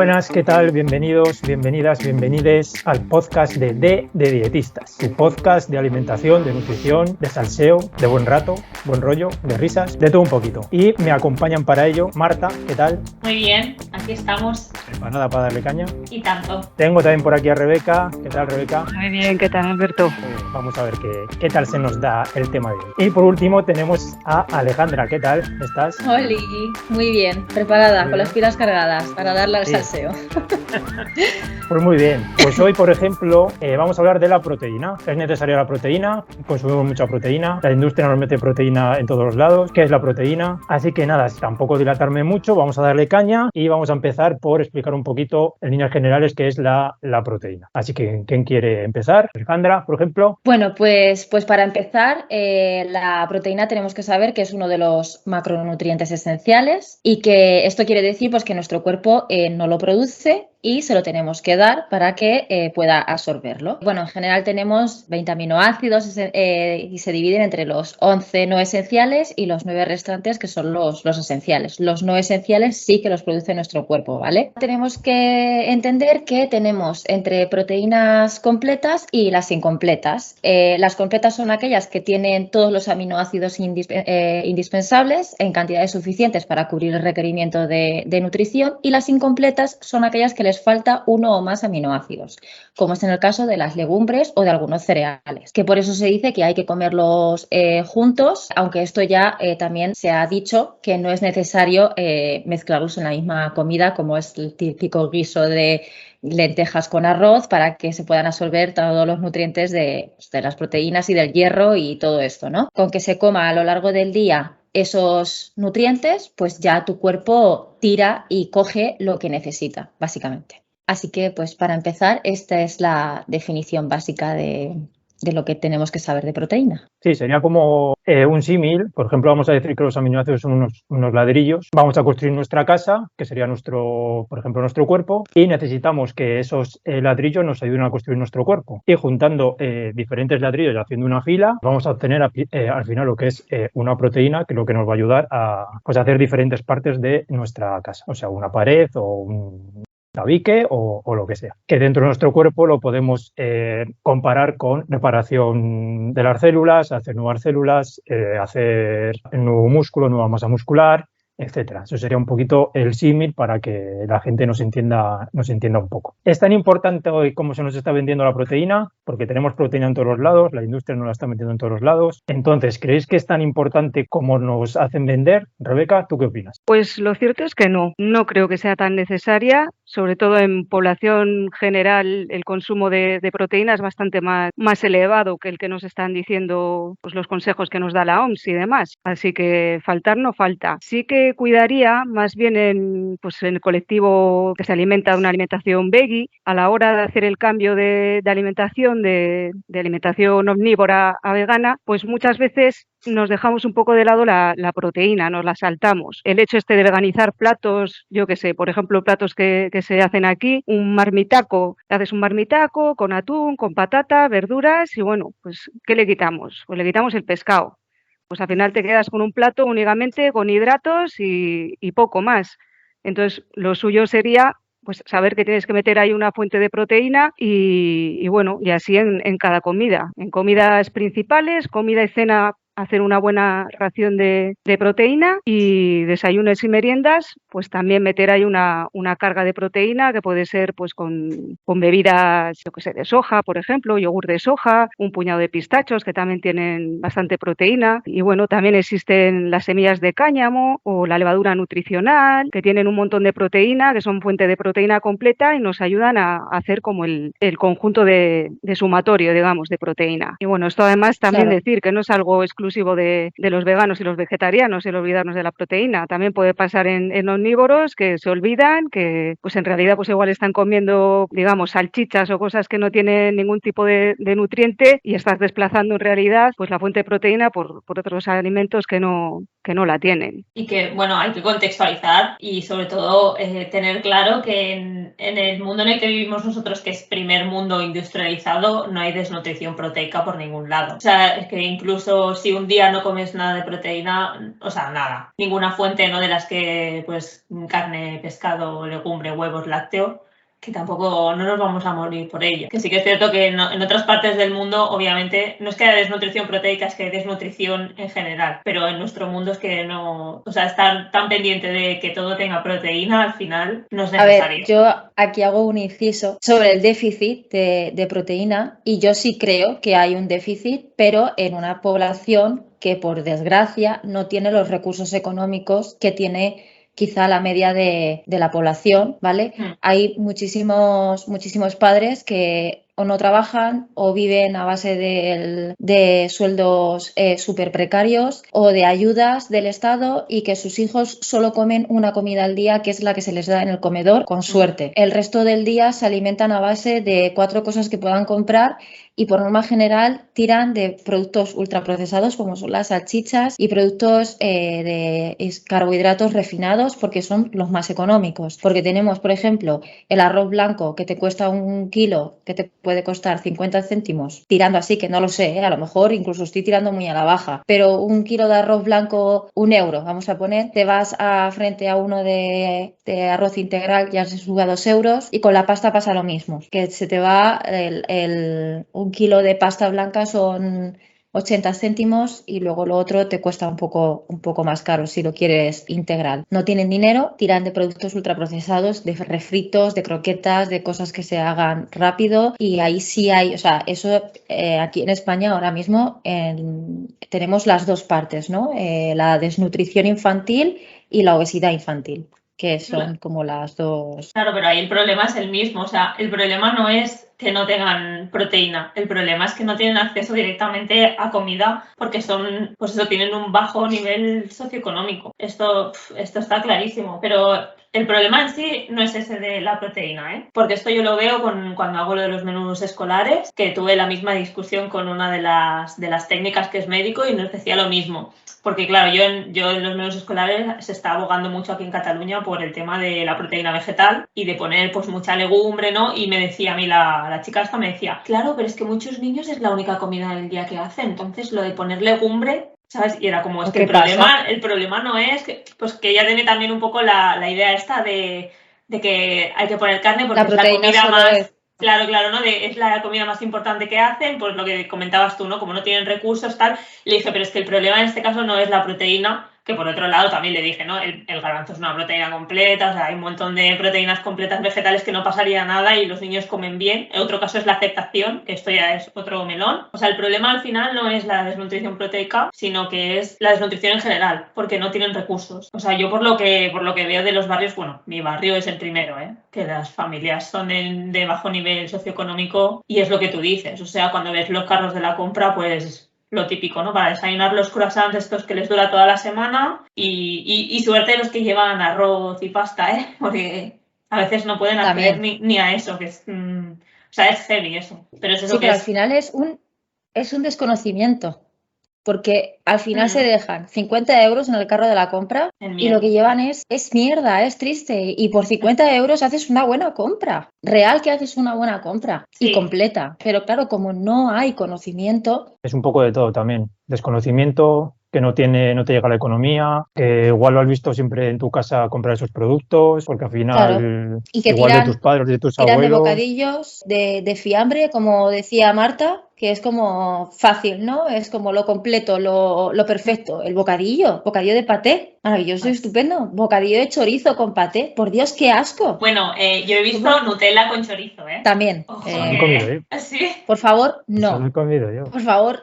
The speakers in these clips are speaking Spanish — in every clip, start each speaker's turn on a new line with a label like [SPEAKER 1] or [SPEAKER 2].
[SPEAKER 1] buenas, ¿qué tal? Bienvenidos, bienvenidas, bienvenides al podcast de D de Dietistas, tu podcast de alimentación, de nutrición, de salseo, de buen rato, buen rollo, de risas, de todo un poquito. Y me acompañan para ello Marta, ¿qué tal?
[SPEAKER 2] Muy bien, aquí estamos.
[SPEAKER 1] Preparada para darle caña.
[SPEAKER 2] Y tanto.
[SPEAKER 1] Tengo también por aquí a Rebeca, ¿qué tal, Rebeca?
[SPEAKER 3] Muy bien, ¿qué tal, Alberto?
[SPEAKER 1] Vamos a ver qué tal se nos da el tema de hoy. Y por último tenemos a Alejandra, ¿qué tal? ¿Estás?
[SPEAKER 4] Oli, muy bien, preparada,
[SPEAKER 1] Muy
[SPEAKER 4] con
[SPEAKER 1] bien.
[SPEAKER 4] las pilas cargadas para darle al
[SPEAKER 1] Sí.
[SPEAKER 4] salseo.
[SPEAKER 1] Pues muy bien, pues hoy por ejemplo vamos a hablar de la proteína. ¿Es necesaria la proteína? Consumimos mucha proteína, la industria nos mete proteína en todos los lados. ¿Qué es la proteína? Así que nada, tampoco dilatarme mucho, vamos a darle caña y vamos a empezar por explicar un poquito en líneas generales qué es la proteína. Así que, ¿quién quiere empezar? Alejandra, por ejemplo.
[SPEAKER 4] Bueno, pues para empezar, la proteína tenemos que saber que es uno de los macronutrientes esenciales y que esto quiere decir pues, que nuestro cuerpo no lo produce y se lo tenemos que dar para que pueda absorberlo. Bueno, en general tenemos 20 aminoácidos y se dividen entre los 11 no esenciales y los 9 restantes que son los esenciales. Los no esenciales sí que los produce nuestro cuerpo, ¿vale? Tenemos que entender que tenemos entre proteínas completas y las incompletas. Las completas son aquellas que tienen todos los aminoácidos indispensables en cantidades suficientes para cubrir el requerimiento de nutrición, y las incompletas son aquellas que les falta uno o más aminoácidos, como es en el caso de las legumbres o de algunos cereales, que por eso se dice que hay que comerlos juntos, aunque esto ya también se ha dicho que no es necesario mezclarlos en la misma comida, como es el típico guiso de lentejas con arroz, para que se puedan absorber todos los nutrientes de las proteínas y del hierro y todo esto, ¿no? Con que se coma a lo largo del día esos nutrientes, pues ya tu cuerpo tira y coge lo que necesita, básicamente. Así que, pues para empezar, esta es la definición básica de lo que tenemos que saber de proteína.
[SPEAKER 1] Sí, sería como un símil. Por ejemplo, vamos a decir que los aminoácidos son unos ladrillos. Vamos a construir nuestra casa, que sería por ejemplo, nuestro cuerpo, y necesitamos que esos ladrillos nos ayuden a construir nuestro cuerpo. Y juntando diferentes ladrillos y haciendo una fila, vamos a obtener al final lo que es una proteína, que es lo que nos va a ayudar a hacer diferentes partes de nuestra casa. O sea, una pared o un tabique o lo que sea, que dentro de nuestro cuerpo lo podemos comparar con reparación de las células, hacer nuevas células, hacer nuevo músculo, nueva masa muscular, etcétera. Eso sería un poquito el símil para que la gente nos entienda un poco. Es tan importante hoy como se nos está vendiendo la proteína, porque tenemos proteína en todos los lados, la industria nos la está metiendo en todos los lados. Entonces, ¿creéis que es tan importante como nos hacen vender? Rebeca, ¿tú qué opinas?
[SPEAKER 3] Pues lo cierto es que no creo que sea tan necesaria, sobre todo en población general. El consumo de proteína es bastante más elevado que el que nos están diciendo pues, los consejos que nos da la OMS y demás, así que faltar no falta. Sí que cuidaría más bien en el colectivo que se alimenta de una alimentación veggie, a la hora de hacer el cambio de alimentación, de alimentación omnívora a vegana, pues muchas veces nos dejamos un poco de lado la proteína, nos la saltamos. El hecho de veganizar platos, yo qué sé, por ejemplo, platos que se hacen aquí, un marmitaco, haces un marmitaco con atún, con patata, verduras y bueno, pues ¿qué le quitamos? Pues le quitamos el pescado. Pues al final te quedas con un plato únicamente con hidratos y poco más. Entonces, lo suyo sería pues saber que tienes que meter ahí una fuente de proteína y bueno, y así en cada comida. En comidas principales, comida y cena, hacer una buena ración de proteína, y desayunos y meriendas, pues también meter ahí una carga de proteína, que puede ser pues con bebidas, yo que sé, de soja, por ejemplo, yogur de soja, un puñado de pistachos que también tienen bastante proteína, y bueno, también existen las semillas de cáñamo o la levadura nutricional, que tienen un montón de proteína, que son fuente de proteína completa y nos ayudan a hacer como el conjunto de sumatorio, digamos, de proteína. Y bueno, esto además también
[SPEAKER 4] Claro.
[SPEAKER 3] decir que no es algo exclusivo de los veganos y los vegetarianos, el olvidarnos de la proteína. También puede pasar en omnívoros, que se olvidan, que pues en realidad pues igual están comiendo, digamos, salchichas o cosas que no tienen ningún tipo de nutriente, y estás desplazando en realidad pues la fuente de proteína por otros alimentos que no que no la tienen.
[SPEAKER 2] Y que, bueno, hay que contextualizar y sobre todo tener claro que en el mundo en el que vivimos nosotros, que es primer mundo industrializado, no hay desnutrición proteica por ningún lado. O sea, es que incluso si un día no comes nada de proteína, o sea, nada, ninguna fuente, no de las que, pues, carne, pescado, legumbre, huevos, lácteo, que tampoco no nos vamos a morir por ello. Que sí que es cierto que en otras partes del mundo, obviamente, no es que haya desnutrición proteica, es que hay desnutrición en general, pero en nuestro mundo es que no, o sea, estar tan pendiente de que todo tenga proteína, al final no es necesario.
[SPEAKER 4] A ver, yo aquí hago un inciso sobre el déficit de proteína y yo sí creo que hay un déficit, pero en una población que por desgracia no tiene los recursos económicos que tiene quizá la media de la población, ¿vale? Hay muchísimos padres que o no trabajan o viven a base de sueldos súper precarios o de ayudas del Estado y que sus hijos solo comen una comida al día, que es la que se les da en el comedor, con suerte. El resto del día se alimentan a base de 4 cosas que puedan comprar y por norma general tiran de productos ultraprocesados como son las salchichas y productos de carbohidratos refinados porque son los más económicos. Porque tenemos, por ejemplo, el arroz blanco que te cuesta 1 kilo, que te puede costar 50 céntimos, tirando así, que no lo sé, a lo mejor incluso estoy tirando muy a la baja, pero 1 kilo de arroz blanco, 1 euro, vamos a poner, te vas frente a uno de arroz integral, ya se sube a 2 euros y con la pasta pasa lo mismo, que se te va 1 kilo de pasta blanca son 80 céntimos y luego lo otro te cuesta un poco más caro si lo quieres integral. No tienen dinero, tiran de productos ultraprocesados, de refritos, de croquetas, de cosas que se hagan rápido y ahí sí hay, o sea, eso aquí en España ahora mismo tenemos las dos partes, ¿no? La desnutrición infantil y la obesidad infantil, que son como las dos.
[SPEAKER 2] Claro, pero ahí el problema es el mismo, o sea, el problema no es que no tengan proteína, el problema es que no tienen acceso directamente a comida porque son, pues eso, tienen un bajo nivel socioeconómico. Esto está clarísimo, pero el problema en sí no es ese de la proteína, ¿eh? Porque esto yo lo veo cuando hago lo de los menús escolares, que tuve la misma discusión con una de las técnicas que es médico y nos decía lo mismo. Porque claro, yo en los menús escolares se está abogando mucho aquí en Cataluña por el tema de la proteína vegetal y de poner pues mucha legumbre, ¿no? Y me decía a mí la chica esta, me decía, claro, pero es que muchos niños es la única comida del día que hacen, entonces lo de poner legumbre, ¿sabes? Y era como, es que el problema no es que, pues que ella tiene también un poco la idea esta de que hay que poner carne porque es la comida más... Claro, ¿no? Es la comida más importante que hacen, pues lo que comentabas tú, ¿no? Como no tienen recursos, tal. Le dije, pero es que el problema en este caso no es la proteína, que por otro lado también le dije, ¿no? El garbanzo es una proteína completa, o sea, hay un montón de proteínas completas vegetales que no pasaría nada y los niños comen bien. El otro caso es la aceptación, que esto ya es otro melón. O sea, el problema al final no es la desnutrición proteica, sino que es la desnutrición en general, porque no tienen recursos. O sea, yo por lo que veo de los barrios, bueno, mi barrio es el primero, que las familias son de bajo nivel socioeconómico y es lo que tú dices. O sea, cuando ves los carros de la compra, pues... lo típico, ¿no? Para desayunar los croissants estos que les dura toda la semana y suerte los que llevan arroz y pasta, Porque a veces no pueden acceder ni a eso, que es... o sea, es heavy eso. Pero es eso
[SPEAKER 4] sí,
[SPEAKER 2] que
[SPEAKER 4] pero al final es un desconocimiento. Porque al final se dejan 50 euros en el carro de la compra y lo que llevan es mierda, es triste. Y por 50 euros haces una buena compra. Real que haces una buena compra y completa. Pero claro, como no hay conocimiento...
[SPEAKER 1] Es un poco de todo también. Desconocimiento, que no te llega la economía, que igual lo has visto siempre en tu casa comprar esos productos, porque al final
[SPEAKER 4] y que
[SPEAKER 1] igual de tus padres, de tus abuelos...
[SPEAKER 4] de bocadillos, de fiambre, como decía Marta, que es como fácil, ¿no? Es como lo completo, lo perfecto. El bocadillo de paté, maravilloso y estupendo. Bocadillo de chorizo con paté, por Dios, qué asco.
[SPEAKER 2] Bueno, yo he visto Nutella con chorizo,
[SPEAKER 4] También.
[SPEAKER 1] Lo he comido yo.
[SPEAKER 2] ¿Sí?
[SPEAKER 4] Por favor, no.
[SPEAKER 1] Lo he comido yo.
[SPEAKER 4] Por favor.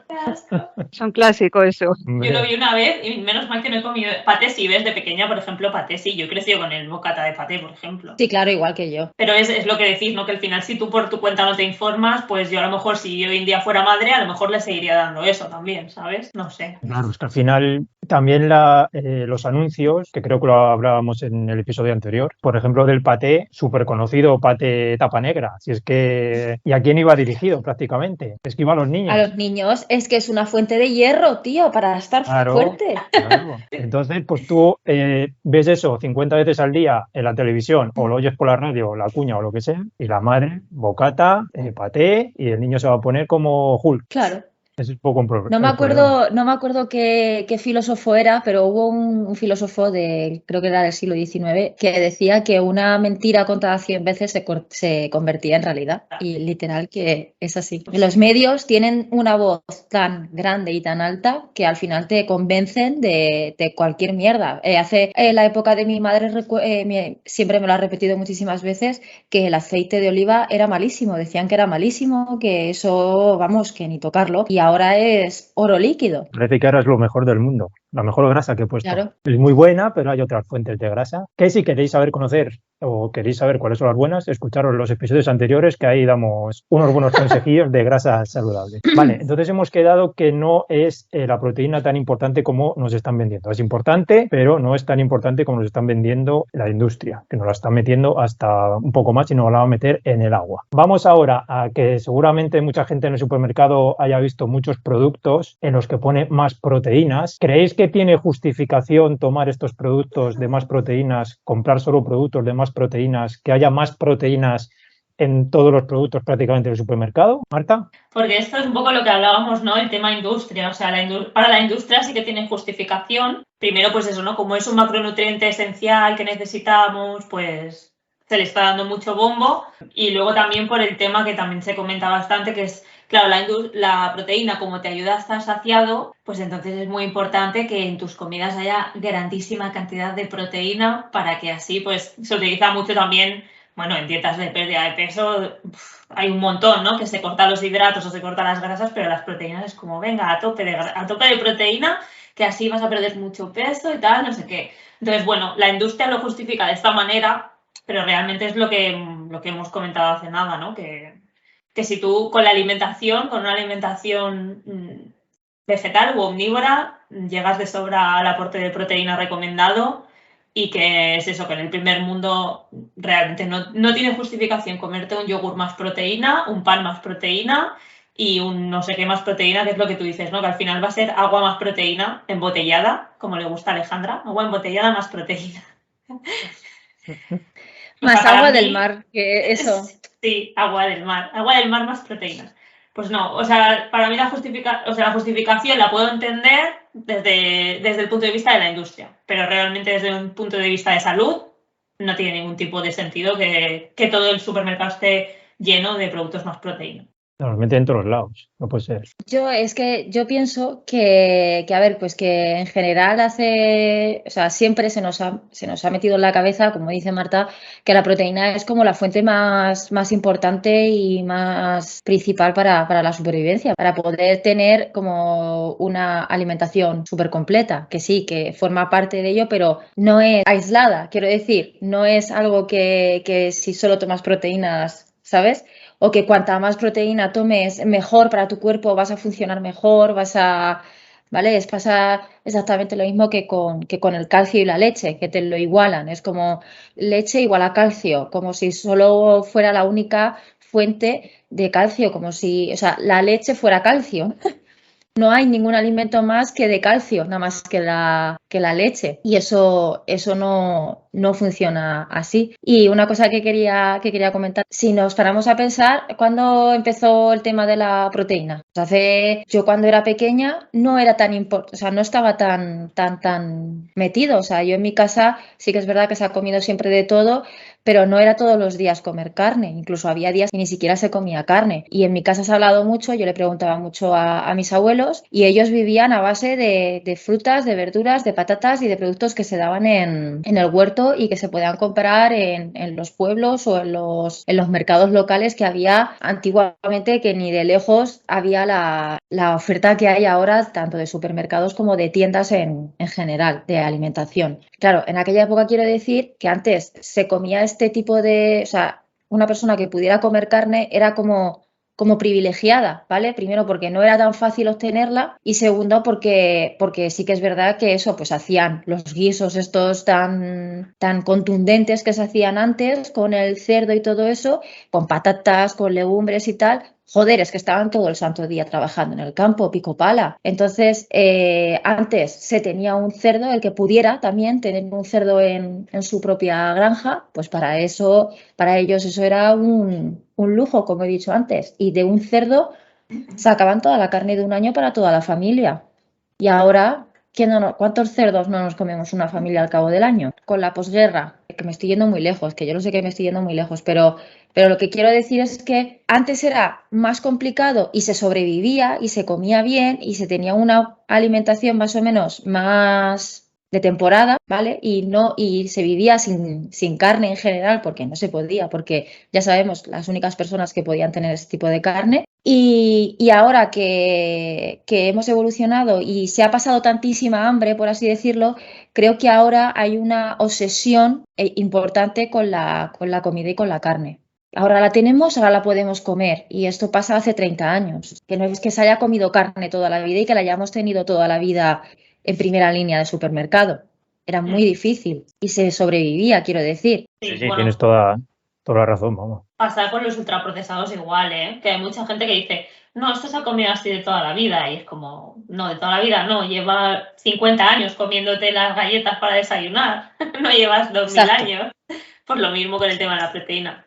[SPEAKER 3] Es un clásico eso.
[SPEAKER 2] Yo lo vi una vez y menos mal que no he comido paté. Si ves de pequeña, por ejemplo, paté, sí. Yo he crecido con el bocata de paté, por ejemplo.
[SPEAKER 4] Sí, claro, igual que yo.
[SPEAKER 2] Pero es lo que decís, ¿no? Que al final, si tú por tu cuenta no te informas, pues yo a lo mejor, si hoy en día fuera madre, a lo mejor le seguiría dando eso también, ¿sabes? No sé.
[SPEAKER 1] Claro, es que al final también los anuncios, que creo que lo hablábamos en el episodio anterior, por ejemplo, del paté, súper conocido, paté tapa negra. Si es que, ¿y a quién iba dirigido prácticamente? Es que iba a los niños.
[SPEAKER 4] A los niños es que es una fuente de hierro, tío, para estar
[SPEAKER 1] Claro,
[SPEAKER 4] fuerte.
[SPEAKER 1] claro. Entonces, pues tú ves eso 50 veces al día en la televisión o lo oyes por la radio, la cuña o lo que sea, y la madre, bocata, paté, y el niño se va a poner como Hulk.
[SPEAKER 4] Claro.
[SPEAKER 1] Es un poco un
[SPEAKER 4] No me
[SPEAKER 1] el problema.
[SPEAKER 4] acuerdo qué filósofo era, pero hubo un filósofo creo que era del siglo XIX, que decía que una mentira contada 100 veces se convertía en realidad. Y literal que es así. Los medios tienen una voz tan grande y tan alta que al final te convencen de cualquier mierda. Hace la época de mi madre, siempre me lo ha repetido muchísimas veces, que el aceite de oliva era malísimo. Decían que era malísimo, que eso, vamos, que ni tocarlo. Y ahora es oro líquido.
[SPEAKER 1] Parece que ahora es lo mejor del mundo, la mejor grasa que he puesto.
[SPEAKER 4] Claro.
[SPEAKER 1] Es muy buena, pero hay otras fuentes de grasa que si queréis conocer o queréis saber cuáles son las buenas, escucharos los episodios anteriores que ahí damos unos buenos consejillos de grasas saludables. Vale, entonces hemos quedado que no es la proteína tan importante como nos están vendiendo. Es importante, pero no es tan importante como nos están vendiendo la industria, que nos la están metiendo hasta un poco más y nos la va a meter en el agua. Vamos ahora a que seguramente mucha gente en el supermercado haya visto muchos productos en los que pone más proteínas. ¿Creéis que tiene justificación tomar estos productos de más proteínas, comprar solo productos de más proteínas, que haya más proteínas en todos los productos prácticamente del supermercado? Marta.
[SPEAKER 2] Porque esto es un poco lo que hablábamos, ¿no? El tema industria. O sea, para la industria sí que tiene justificación. Primero, pues eso, ¿no? Como es un macronutriente esencial que necesitamos, pues se le está dando mucho bombo. Y luego también por el tema que también se comenta bastante, que es, claro, la proteína, como te ayuda a estar saciado, pues entonces es muy importante que en tus comidas haya grandísima cantidad de proteína para que así, pues se utiliza mucho también, bueno, en dietas de pérdida de peso hay un montón, ¿no? Que se cortan los hidratos o se cortan las grasas, pero las proteínas es como, venga, a tope de proteína, que así vas a perder mucho peso y tal, no sé qué. Entonces, bueno, la industria lo justifica de esta manera, pero realmente es lo que hemos comentado hace nada, ¿no? Que si tú con una alimentación vegetal u omnívora llegas de sobra al aporte de proteína recomendado, y que es eso, que en el primer mundo realmente no tiene justificación comerte un yogur más proteína, un pan más proteína y un no sé qué más proteína, que es lo que tú dices, ¿no? Que al final va a ser agua más proteína embotellada, como le gusta a Alejandra, agua embotellada más proteína.
[SPEAKER 4] Más agua del mar, que eso.
[SPEAKER 2] Sí, agua del mar más proteínas. Pues no, o sea, para mí la justificación la puedo entender desde el punto de vista de la industria, pero realmente desde un punto de vista de salud no tiene ningún tipo de sentido que todo el supermercado esté lleno de productos más proteína.
[SPEAKER 1] Normalmente en todos lados, no puede ser.
[SPEAKER 4] Yo pienso que a ver, pues que en general siempre se nos ha metido en la cabeza, como dice Marta, que la proteína es como la fuente más importante y más principal para la supervivencia, para poder tener como una alimentación súper completa, que sí, que forma parte de ello, pero no es aislada, quiero decir, no es algo que si solo tomas proteínas, ¿sabes? O que cuanta más proteína tomes, mejor para tu cuerpo, vas a funcionar mejor, ¿vale? Pasa exactamente lo mismo que con el calcio y la leche, que te lo igualan. Es como leche igual a calcio, como si solo fuera la única fuente de calcio, como si, o sea, la leche fuera calcio. No hay ningún alimento más que de calcio, nada más que la leche. Y eso no funciona así. Y una cosa que quería comentar, si nos paramos a pensar, ¿cuándo empezó el tema de la proteína? Yo cuando era pequeña no era tan importante, o sea, no estaba tan metido. O sea, yo en mi casa sí que es verdad que se ha comido siempre de todo, pero no era todos los días comer carne. Incluso había días que ni siquiera se comía carne. Y en mi casa se ha hablado mucho, yo le preguntaba mucho a mis abuelos y ellos vivían a base de frutas, de verduras, de patatas y de productos que se daban en el huerto y que se podían comprar en los pueblos o en los mercados locales que había antiguamente, que ni de lejos había la oferta que hay ahora, tanto de supermercados como de tiendas en general, de alimentación. Claro, en aquella época quiero decir que antes se comía este tipo de... O sea, una persona que pudiera comer carne era como como privilegiada, ¿vale? Primero porque no era tan fácil obtenerla y segundo porque sí que es verdad que eso, pues hacían los guisos estos tan contundentes que se hacían antes con el cerdo y todo eso, con patatas, con legumbres y tal. Joder, es que estaban todo el santo día trabajando en el campo, pico pala. Entonces, antes se tenía un cerdo, el que pudiera también tener un cerdo en su propia granja, pues para ellos eso era un lujo, como he dicho antes. Y de un cerdo sacaban toda la carne de un año para toda la familia. Y ahora, ¿cuántos cerdos no nos comemos una familia al cabo del año? Con la posguerra, que me estoy yendo muy lejos, que yo lo sé que me estoy yendo muy lejos, pero lo que quiero decir es que antes era más complicado y se sobrevivía y se comía bien y se tenía una alimentación más o menos más de temporada, ¿vale? Y se vivía sin carne en general porque no se podía, porque ya sabemos las únicas personas que podían tener ese tipo de carne. Y ahora que hemos evolucionado y se ha pasado tantísima hambre, por así decirlo, creo que ahora hay una obsesión importante con la comida y con la carne. Ahora la tenemos, ahora la podemos comer. Y esto pasa hace 30 años. Que no es que se haya comido carne toda la vida y que la hayamos tenido toda la vida en primera línea de supermercado. Era muy difícil y se sobrevivía, quiero decir.
[SPEAKER 1] Sí,
[SPEAKER 2] Bueno,
[SPEAKER 1] tienes toda la razón, vamos.
[SPEAKER 2] pasar por los ultraprocesados igual, ¿eh? Que hay mucha gente que dice, no, esto se ha comido así de toda la vida. Y es como, no, de toda la vida no. Lleva 50 años comiéndote las galletas para desayunar. No llevas 2000
[SPEAKER 4] Exacto.
[SPEAKER 2] años. Pues lo mismo con el tema de la proteína.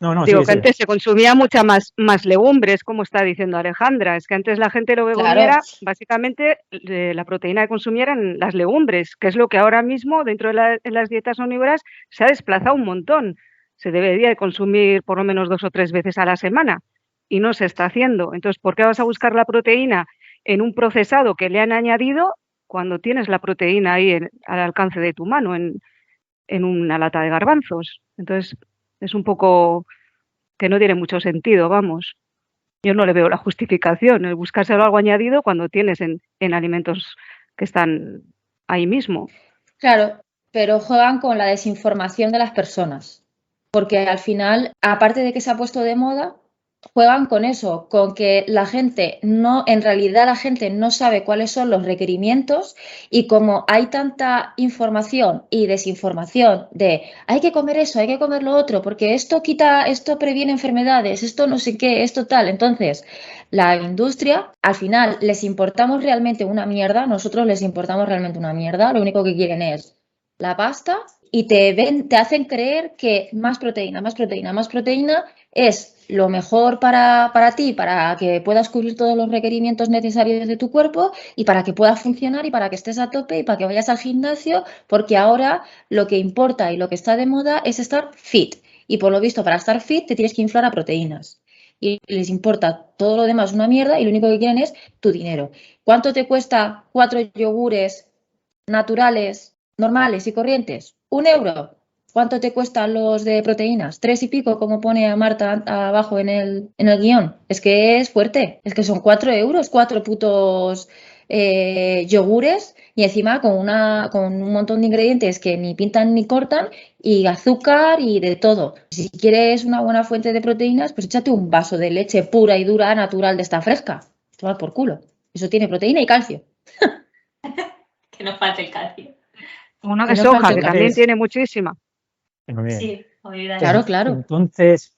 [SPEAKER 1] No,
[SPEAKER 3] Digo
[SPEAKER 1] sí,
[SPEAKER 3] que
[SPEAKER 1] sí.
[SPEAKER 3] antes se consumía mucha más legumbres, como está diciendo Alejandra. Es que antes la gente lo que
[SPEAKER 4] Claro.
[SPEAKER 3] comiera, básicamente, la proteína que consumieran las legumbres, que es lo que ahora mismo, dentro de las dietas omnívoras, se ha desplazado un montón. Se debería de consumir por lo menos 2 o 3 veces a la semana y no se está haciendo. Entonces, ¿por qué vas a buscar la proteína en un procesado que le han añadido cuando tienes la proteína ahí al alcance de tu mano, en una lata de garbanzos? Entonces, es un poco que no tiene mucho sentido, vamos. Yo no le veo la justificación, el buscárselo algo añadido cuando tienes en alimentos que están ahí mismo.
[SPEAKER 4] Claro, pero juegan con la desinformación de las personas, porque al final, aparte de que se ha puesto de moda, juegan con eso, con que en realidad la gente no sabe cuáles son los requerimientos y como hay tanta información y desinformación de hay que comer eso, hay que comer lo otro, porque esto previene enfermedades, esto no sé qué, esto tal. Entonces, la industria, al final, les importamos realmente una mierda, nosotros les importamos realmente una mierda, lo único que quieren es la pasta y te hacen creer que más proteína es lo mejor para ti, para que puedas cubrir todos los requerimientos necesarios de tu cuerpo y para que puedas funcionar y para que estés a tope y para que vayas al gimnasio, porque ahora lo que importa y lo que está de moda es estar fit. Y por lo visto, para estar fit te tienes que inflar a proteínas. Y les importa todo lo demás una mierda y lo único que quieren es tu dinero. ¿Cuánto te cuesta 4 yogures naturales, normales y corrientes? €1. ¿Cuánto te cuestan los de proteínas? 3 y pico, como pone a Marta abajo en el guión. Es que es fuerte. Es que son 4 euros, 4 putos yogures y encima con un montón de ingredientes que ni pintan ni cortan y azúcar y de todo. Si quieres una buena fuente de proteínas, pues échate un vaso de leche pura y dura, natural de esta fresca. Toma por culo. Eso tiene proteína y calcio.
[SPEAKER 2] Que nos falte el calcio.
[SPEAKER 3] Una
[SPEAKER 4] Que
[SPEAKER 3] de
[SPEAKER 4] no
[SPEAKER 3] soja,
[SPEAKER 4] falte
[SPEAKER 3] que
[SPEAKER 4] el
[SPEAKER 3] también
[SPEAKER 1] calcio.
[SPEAKER 3] tiene muchísima.
[SPEAKER 1] Muy bien.
[SPEAKER 2] Sí, olvidar.
[SPEAKER 4] Claro.
[SPEAKER 1] Entonces,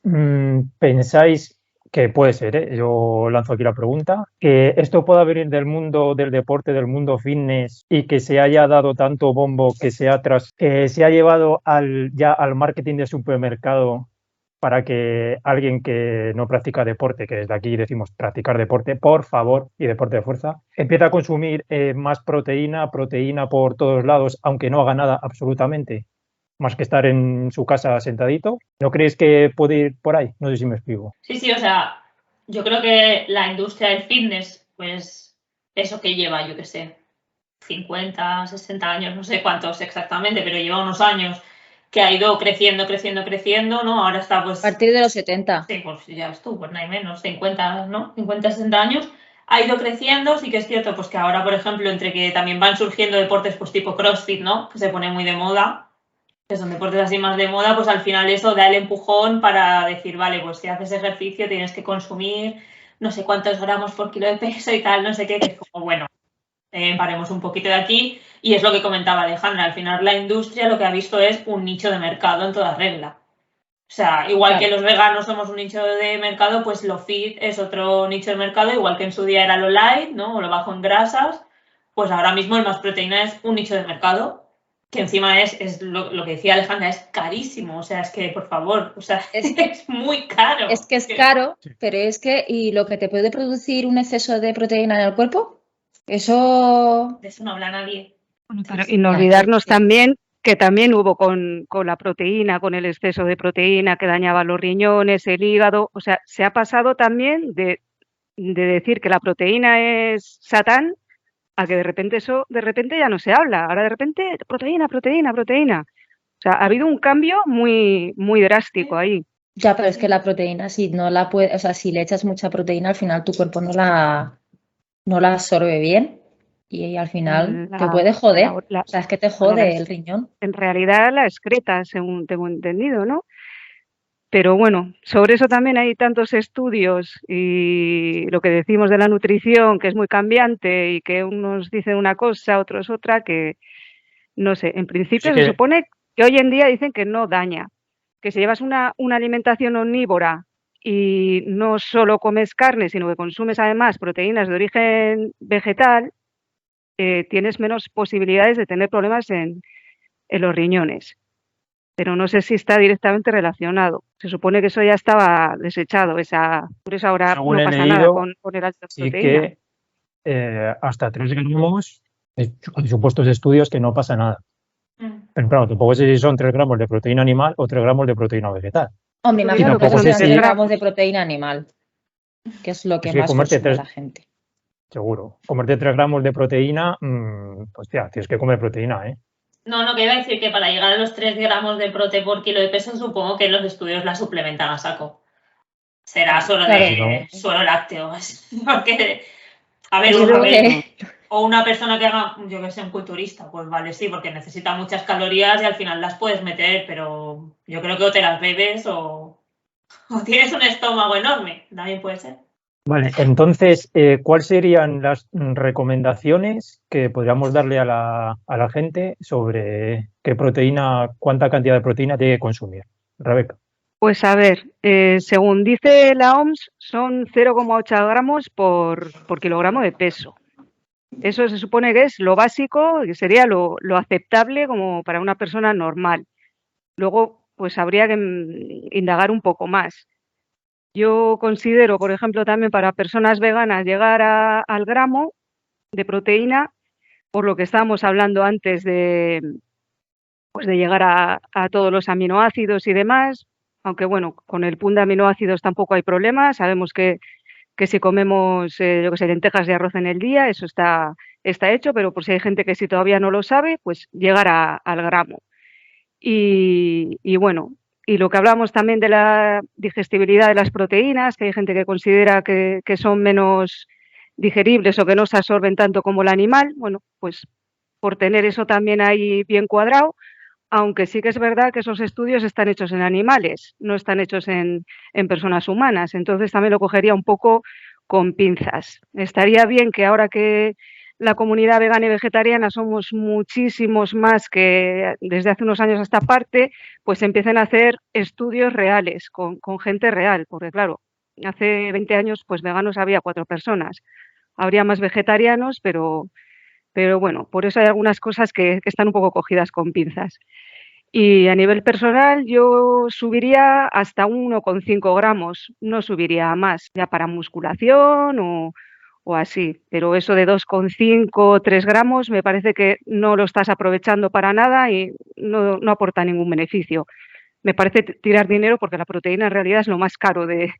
[SPEAKER 1] ¿pensáis que puede ser, yo lanzo aquí la pregunta, que esto pueda venir del mundo del deporte, del mundo fitness y que se haya dado tanto bombo que se ha llevado ya al marketing de supermercado para que alguien que no practica deporte, que desde aquí decimos practicar deporte, por favor, y deporte de fuerza, empiece a consumir más proteína por todos lados, aunque no haga nada absolutamente? Más que estar en su casa sentadito? ¿No creéis que puede ir por ahí? No sé si me explico.
[SPEAKER 2] Sí, o sea, yo creo que la industria del fitness, pues eso que lleva, yo qué sé, 50, 60 años, no sé cuántos exactamente, pero lleva unos años que ha ido creciendo, ¿no? Ahora está pues...
[SPEAKER 4] A partir de los 70.
[SPEAKER 2] Sí, pues ya ves tú, pues no hay menos, 50, ¿no? 50, 60 años. Ha ido creciendo, sí que es cierto, pues que ahora, por ejemplo, entre que también van surgiendo deportes pues tipo CrossFit, ¿no? Que se pone muy de moda. que son deportes así más de moda, pues al final eso da el empujón para decir, vale, pues si haces ejercicio tienes que consumir no sé cuántos gramos por kilo de peso y tal, no sé qué, que es como, bueno, paremos un poquito de aquí. Y es lo que comentaba Alejandra, al final la industria lo que ha visto es un nicho de mercado en toda regla. O sea, igual que los veganos somos un nicho de mercado, pues lo fit es otro nicho de mercado, igual que en su día era lo light, ¿no? O lo bajo en grasas, pues ahora mismo el más proteína es un nicho de mercado, que encima es lo que decía Alejandra, es carísimo. O sea, es que, por favor, o sea, es muy caro.
[SPEAKER 4] Es que es caro, pero es que, ¿y lo que te puede producir un exceso de proteína en el cuerpo? Eso...
[SPEAKER 2] De eso no habla nadie.
[SPEAKER 3] Bueno, y no olvidarnos también que también hubo con la proteína, con el exceso de proteína que dañaba los riñones, el hígado. O sea, se ha pasado también de decir que la proteína es Satán a que de repente ya no se habla. Ahora de repente proteína, proteína, proteína. O sea, ha habido un cambio muy, muy drástico ahí.
[SPEAKER 4] Ya, pero es que la proteína, si no la puedes, o sea, si le echas mucha proteína, al final tu cuerpo no la absorbe bien y al final te puede joder. O sea, es que te jode el riñón.
[SPEAKER 3] En realidad la excreta, según tengo entendido, ¿no? Pero bueno, sobre eso también hay tantos estudios y lo que decimos de la nutrición, que es muy cambiante y que unos dicen una cosa, otros otra, que no sé, en principio se supone que hoy en día dicen que no daña, que si llevas una alimentación omnívora y no solo comes carne, sino que consumes además proteínas de origen vegetal, tienes menos posibilidades de tener problemas en los riñones. Pero no sé si está directamente relacionado. Se supone que eso ya estaba desechado, por eso ahora
[SPEAKER 1] según
[SPEAKER 3] no pasa nada con el alto
[SPEAKER 1] sí
[SPEAKER 3] proteína.
[SPEAKER 1] Que hasta 3 gramos, hay supuestos estudios que no pasa nada. Pero claro, tampoco sé si son 3 gramos de proteína animal o 3 gramos de proteína vegetal.
[SPEAKER 4] Hombre, imagino que son 3 gramos de proteína animal, que es lo que más consume la gente.
[SPEAKER 1] Seguro. Comerte 3 gramos de proteína, pues tía, tienes que comer proteína, ¿eh?
[SPEAKER 2] No, que iba a decir que para llegar a los 3 gramos de prote por kilo de peso, supongo que los estudios la suplementan a saco. Será solo suero lácteo. Porque, a ver, o una persona que haga, yo que sé, un culturista, pues vale, sí, porque necesita muchas calorías y al final las puedes meter, pero yo creo que o te las bebes o tienes un estómago enorme, también puede ser.
[SPEAKER 1] Vale, entonces, ¿cuáles serían las recomendaciones que podríamos darle a la gente sobre qué proteína, cuánta cantidad de proteína tiene que consumir? Rebeca.
[SPEAKER 3] Pues a ver, según dice la OMS, son 0,8 gramos por kilogramo de peso. Eso se supone que es lo básico, que sería lo aceptable como para una persona normal. Luego, pues habría que indagar un poco más. Yo considero, por ejemplo, también para personas veganas llegar al gramo de proteína, por lo que estábamos hablando antes de llegar a todos los aminoácidos y demás, aunque bueno, con el PUN de aminoácidos tampoco hay problema. Sabemos que si comemos, lentejas de arroz en el día, eso está hecho, pero por si hay gente que si todavía no lo sabe, pues llegar al gramo. Y bueno, y lo que hablamos también de la digestibilidad de las proteínas, que hay gente que considera que son menos digeribles o que no se absorben tanto como el animal, bueno, pues por tener eso también ahí bien cuadrado, aunque sí que es verdad que esos estudios están hechos en animales, no están hechos en personas humanas, entonces también lo cogería un poco con pinzas. Estaría bien que ahora que la comunidad vegana y vegetariana somos muchísimos más que desde hace unos años a esta parte, pues empiecen a hacer estudios reales, con gente real, porque claro, hace 20 años pues veganos había 4 personas, habría más vegetarianos, pero bueno, por eso hay algunas cosas que están un poco cogidas con pinzas. Y a nivel personal yo subiría hasta 1,5 gramos, no subiría más, ya para musculación o así, pero eso de 2,5, 3 gramos me parece que no lo estás aprovechando para nada y no aporta ningún beneficio. Me parece tirar dinero porque la proteína en realidad es lo más caro de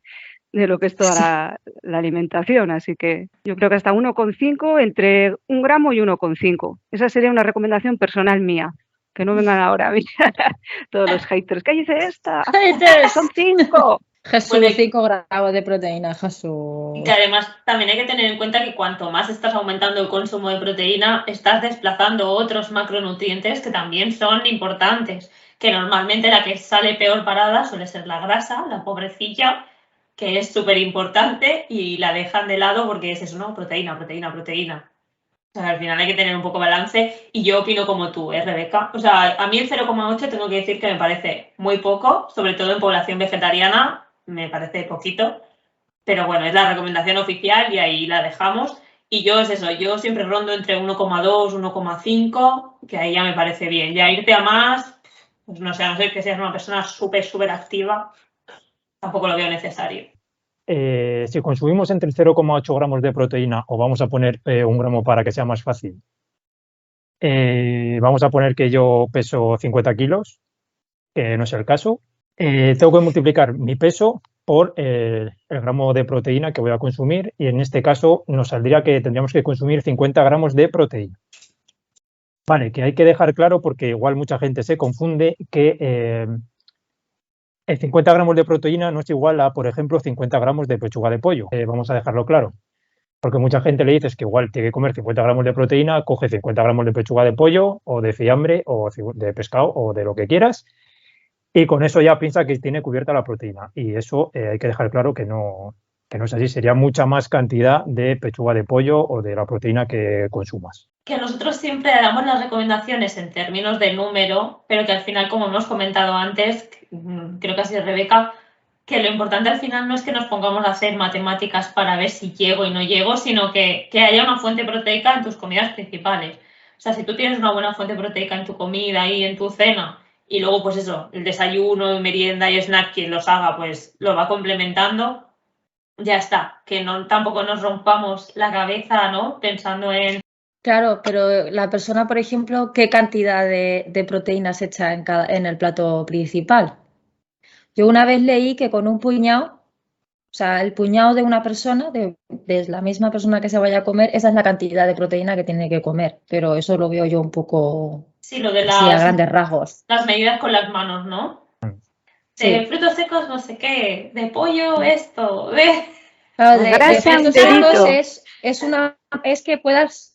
[SPEAKER 3] lo que es toda la alimentación, así que yo creo que hasta 1,5, entre 1 gramo y 1,5. Esa sería una recomendación personal mía. Que no vengan ahora a mirar todos los haters. ¿Qué dice esta? ¡Son 5!
[SPEAKER 4] Jesús,
[SPEAKER 2] Puede-
[SPEAKER 4] 5 gramos de proteína, Jesús.
[SPEAKER 2] Y que además también hay que tener en cuenta que cuanto más estás aumentando el consumo de proteína, estás desplazando otros macronutrientes que también son importantes, que normalmente la que sale peor parada suele ser la grasa, la pobrecilla, que es súper importante y la dejan de lado porque es eso, ¿no? Proteína, proteína, proteína. O sea, al final hay que tener un poco balance y yo opino como tú, Rebeca? O sea, a mí el 0,8 tengo que decir que me parece muy poco, sobre todo en población vegetariana, me parece poquito. Pero bueno, es la recomendación oficial y ahí la dejamos. Y yo es eso, yo siempre rondo entre 1,2, 1,5, que ahí ya me parece bien. Ya irte a más, pues no sé, a no ser que seas una persona súper activa, tampoco lo veo necesario.
[SPEAKER 1] Si consumimos entre 0,8 gramos de proteína, o vamos a poner 1 gramo para que sea más fácil, vamos a poner que yo peso 50 kilos, que no es el caso, tengo que multiplicar mi peso por el gramo de proteína que voy a consumir y en este caso nos saldría que tendríamos que consumir 50 gramos de proteína. Vale, que hay que dejar claro porque igual mucha gente se confunde que el 50 gramos de proteína no es igual a, por ejemplo, 50 gramos de pechuga de pollo. Vamos a dejarlo claro. Porque mucha gente le dices que igual tiene que comer 50 gramos de proteína, coge 50 gramos de pechuga de pollo o de fiambre o de pescado o de lo que quieras y con eso ya piensa que tiene cubierta la proteína. Y eso hay que dejar claro que no es así. Sería mucha más cantidad de pechuga de pollo o de la proteína que consumas.
[SPEAKER 2] Que nosotros siempre damos las recomendaciones en términos de número, pero que al final, como hemos comentado antes, creo que ha sido Rebeca, que lo importante al final no es que nos pongamos a hacer matemáticas para ver si llego y no llego, sino que haya una fuente proteica en tus comidas principales. O sea, si tú tienes una buena fuente proteica en tu comida y en tu cena, y luego pues eso, el desayuno, merienda y snack, quien los haga, pues lo va complementando, ya está. Que no tampoco nos rompamos la cabeza, ¿no? Pensando en...
[SPEAKER 4] Claro, pero la persona, por ejemplo, ¿qué cantidad de proteínas echa en el plato principal? Yo una vez leí que con un puñado, o sea, el puñado de una persona, de la misma persona que se vaya a comer, esa es la cantidad de proteína que tiene que comer. Pero eso lo veo yo un poco
[SPEAKER 2] Sí, lo de
[SPEAKER 4] así a grandes rasgos.
[SPEAKER 2] las medidas con las manos, ¿no?
[SPEAKER 4] Sí.
[SPEAKER 2] De frutos secos no sé qué, de pollo esto, de...
[SPEAKER 4] Claro,
[SPEAKER 3] La
[SPEAKER 4] de
[SPEAKER 3] grasa,
[SPEAKER 4] frutos
[SPEAKER 3] un
[SPEAKER 4] secos
[SPEAKER 3] dedito.
[SPEAKER 4] es que puedas.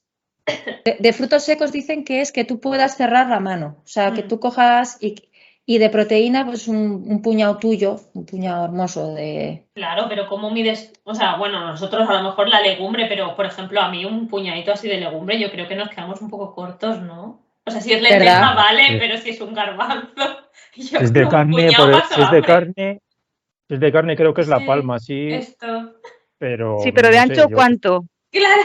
[SPEAKER 4] De frutos secos dicen que es que tú puedas cerrar la mano. O sea, que tú cojas y de proteína, pues un puñado tuyo, un puñado hermoso de.
[SPEAKER 2] Claro, pero ¿cómo mides? O sea, bueno, nosotros a lo mejor la legumbre, pero por ejemplo, a mí un puñadito así de legumbre, yo creo que nos quedamos un poco cortos, ¿no? O sea, si es lenteja,
[SPEAKER 4] ¿Verdad?
[SPEAKER 2] vale,
[SPEAKER 1] Sí.
[SPEAKER 2] pero si es un garbanzo, yo
[SPEAKER 1] Si es de
[SPEAKER 2] creo un
[SPEAKER 1] carne,
[SPEAKER 2] puñado paso
[SPEAKER 1] si es de
[SPEAKER 2] hambre.
[SPEAKER 1] carne, si es de carne creo que es la
[SPEAKER 2] Sí,
[SPEAKER 1] palma, sí,
[SPEAKER 2] esto.
[SPEAKER 1] pero
[SPEAKER 3] Sí, pero de
[SPEAKER 1] no
[SPEAKER 3] ancho,
[SPEAKER 1] sé, yo,
[SPEAKER 3] ¿cuánto?
[SPEAKER 2] Claro,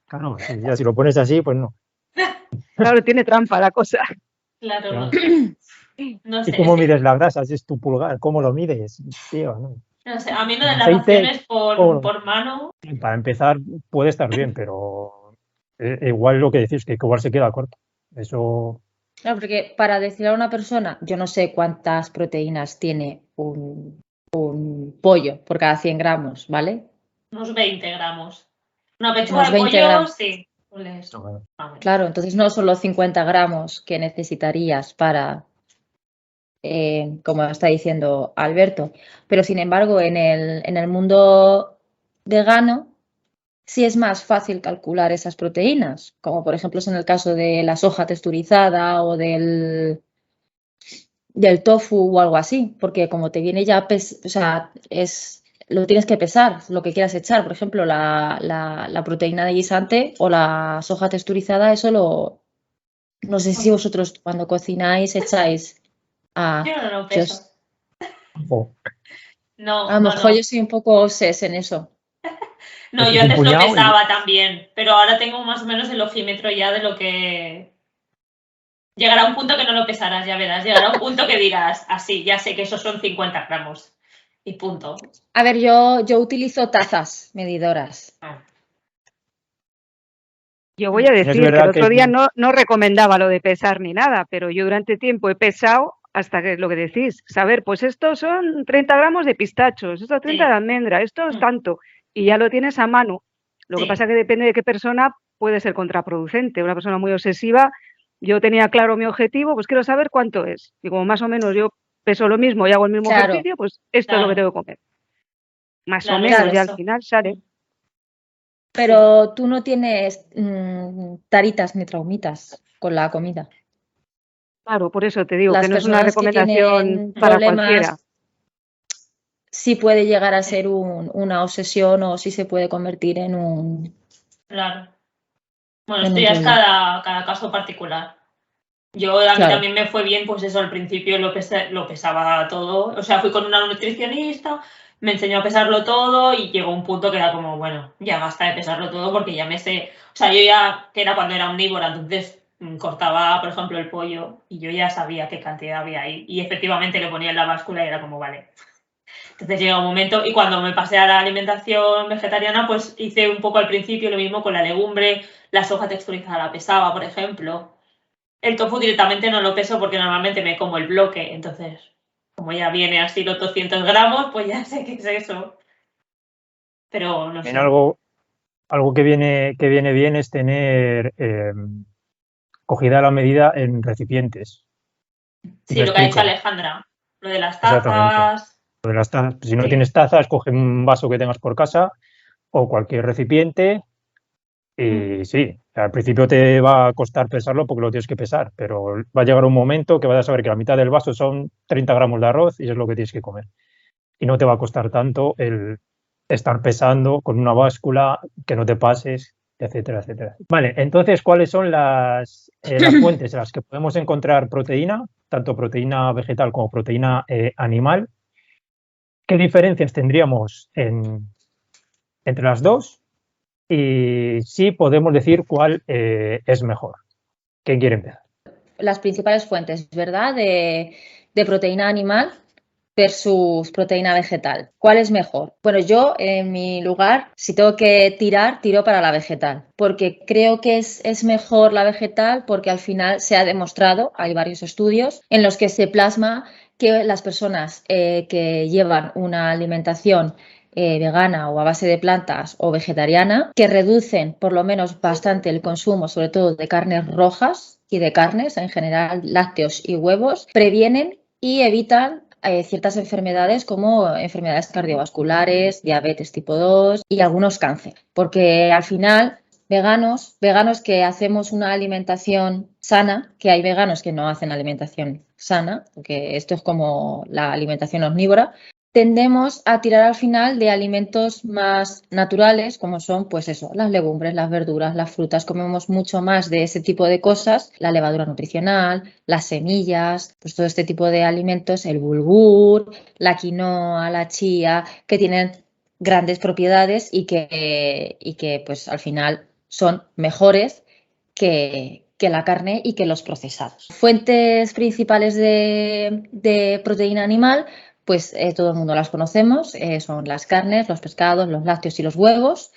[SPEAKER 1] claro, si, ya si lo pones así, pues no.
[SPEAKER 3] Claro, tiene trampa la cosa.
[SPEAKER 2] claro,
[SPEAKER 1] Claro.
[SPEAKER 2] no
[SPEAKER 1] ¿Y
[SPEAKER 2] sé, es
[SPEAKER 1] cómo
[SPEAKER 2] que,
[SPEAKER 1] mides la grasa? Si es tu pulgar, ¿cómo lo mides? Tío, ¿no?
[SPEAKER 2] no sé, a mí lo
[SPEAKER 1] En
[SPEAKER 2] de las
[SPEAKER 1] aceite,
[SPEAKER 2] raciones
[SPEAKER 1] ¿cómo
[SPEAKER 2] por mano,
[SPEAKER 1] para empezar, puede estar bien, pero igual lo que decís, que igual se queda corto. Eso,
[SPEAKER 4] Claro, porque para decirle a una persona, yo no sé cuántas proteínas tiene un pollo por cada 100 gramos, ¿vale?
[SPEAKER 2] unos 20 gramos. Una pechuga
[SPEAKER 4] Unos
[SPEAKER 2] de
[SPEAKER 4] 20
[SPEAKER 2] pollo,
[SPEAKER 4] gramos.
[SPEAKER 2] sí. Pues,
[SPEAKER 1] no,
[SPEAKER 4] Claro, entonces no son los 50 gramos que necesitarías para, como está diciendo Alberto. Pero sin embargo, en el mundo vegano sí es más fácil calcular esas proteínas, como por ejemplo es en el caso de la soja texturizada o del tofu o algo así, porque como te viene ya, o sea, lo tienes que pesar, lo que quieras echar. Por ejemplo, la proteína de guisante o la soja texturizada, eso no sé si vosotros cuando cocináis echáis
[SPEAKER 2] yo no lo
[SPEAKER 4] yo,
[SPEAKER 2] peso.
[SPEAKER 1] o
[SPEAKER 2] No,
[SPEAKER 4] a lo
[SPEAKER 2] no,
[SPEAKER 4] mejor yo
[SPEAKER 2] no.
[SPEAKER 4] soy un poco obses en eso.
[SPEAKER 2] No, yo
[SPEAKER 1] coges un
[SPEAKER 2] antes lo
[SPEAKER 1] puñado y
[SPEAKER 2] pesaba también, pero ahora tengo más o menos el ojímetro ya de lo que... Llegará un punto que no lo pesarás, ya verás. Llegará un punto que dirás, así, ya sé que esos son 50 gramos. Y punto.
[SPEAKER 4] A ver, yo utilizo tazas medidoras.
[SPEAKER 3] Yo voy a
[SPEAKER 1] es
[SPEAKER 3] decir que el
[SPEAKER 1] verdad que
[SPEAKER 3] otro día no recomendaba lo de pesar ni nada, pero yo durante tiempo he pesado hasta que lo que decís, saber, pues estos son 30 gramos de pistachos, estos 30 de
[SPEAKER 2] Sí.
[SPEAKER 3] almendra, esto es tanto, y ya lo tienes a mano. Lo que
[SPEAKER 2] Sí.
[SPEAKER 3] pasa que depende de qué persona puede ser contraproducente. Una persona muy obsesiva, yo tenía claro mi objetivo, pues quiero saber cuánto es. Y como más o menos yo peso lo mismo y hago el mismo
[SPEAKER 4] Claro.
[SPEAKER 3] ejercicio, pues esto es lo que tengo que comer. Más o
[SPEAKER 2] Claro,
[SPEAKER 3] menos,
[SPEAKER 4] claro,
[SPEAKER 3] ya al
[SPEAKER 2] eso.
[SPEAKER 3] final sale.
[SPEAKER 4] Pero tú no tienes taritas ni traumitas con la comida.
[SPEAKER 3] Claro, por eso te digo que
[SPEAKER 4] Las
[SPEAKER 3] no es una
[SPEAKER 4] personas que
[SPEAKER 3] recomendación
[SPEAKER 4] tienen
[SPEAKER 3] para cualquiera.
[SPEAKER 4] problemas sí puede llegar a ser una obsesión o sí se puede convertir en un
[SPEAKER 2] Claro. Bueno,
[SPEAKER 4] en
[SPEAKER 2] esto
[SPEAKER 4] un
[SPEAKER 2] ya es
[SPEAKER 4] problema.
[SPEAKER 2] cada caso particular. A mí
[SPEAKER 4] Claro.
[SPEAKER 2] también me fue bien, pues eso, al principio lo pesaba todo. O sea, fui con una nutricionista, me enseñó a pesarlo todo y llegó un punto que era como, bueno, ya basta de pesarlo todo porque ya me sé. O sea, yo ya, que era cuando era omnívora, entonces cortaba, por ejemplo, el pollo y yo ya sabía qué cantidad había ahí. Y efectivamente lo ponía en la báscula y era como, vale. Entonces llega un momento, y cuando me pasé a la alimentación vegetariana, pues hice un poco al principio lo mismo con la legumbre, la soja texturizada la pesaba, por ejemplo. El tofu directamente no lo peso porque normalmente me como el bloque, entonces, como ya viene así los 200 gramos, pues ya sé qué es eso. Pero no
[SPEAKER 1] En
[SPEAKER 2] sé.
[SPEAKER 1] algo que viene bien es tener cogida la medida en recipientes.
[SPEAKER 2] Sí,
[SPEAKER 1] Me
[SPEAKER 2] lo que ha dicho
[SPEAKER 1] explico.
[SPEAKER 2] Alejandra, lo de las
[SPEAKER 1] Exactamente.
[SPEAKER 2] tazas.
[SPEAKER 1] Lo de las tazas. Si no
[SPEAKER 2] Sí.
[SPEAKER 1] tienes tazas, coge un vaso que tengas por casa o cualquier recipiente. Y sí, al principio te va a costar pesarlo porque lo tienes que pesar, pero va a llegar un momento que vas a saber que la mitad del vaso son 30 gramos de arroz y es lo que tienes que comer. Y no te va a costar tanto el estar pesando con una báscula, que no te pases, etcétera, etcétera. Vale, entonces, ¿cuáles son las fuentes en las que podemos encontrar proteína, tanto proteína vegetal como proteína animal? ¿Qué diferencias tendríamos entre las dos? Y sí podemos decir cuál es mejor. ¿Quién quiere empezar?
[SPEAKER 4] Las principales fuentes, ¿verdad? De proteína animal versus proteína vegetal. ¿Cuál es mejor? Bueno, yo en mi lugar, si tengo que tirar, tiro para la vegetal, porque creo que es mejor la vegetal porque al final se ha demostrado, hay varios estudios en los que se plasma que las personas que llevan una alimentación vegana o a base de plantas o vegetariana, que reducen por lo menos bastante el consumo, sobre todo de carnes rojas y de carnes, en general lácteos y huevos, previenen y evitan ciertas enfermedades como enfermedades cardiovasculares, diabetes tipo 2 y algunos cáncer, porque al final veganos que hacemos una alimentación sana, que hay veganos que no hacen alimentación sana, porque esto es como la alimentación omnívora, tendemos a tirar al final de alimentos más naturales, como son, pues eso, las legumbres, las verduras, las frutas. Comemos mucho más de ese tipo de cosas, la levadura nutricional, las semillas, pues todo este tipo de alimentos, el bulgur, la quinoa, la chía, que tienen grandes propiedades y que pues al final son mejores que la carne y que los procesados. Fuentes principales de proteína animal, pues todo el mundo las conocemos, son las carnes, los pescados, los lácteos y los huevos.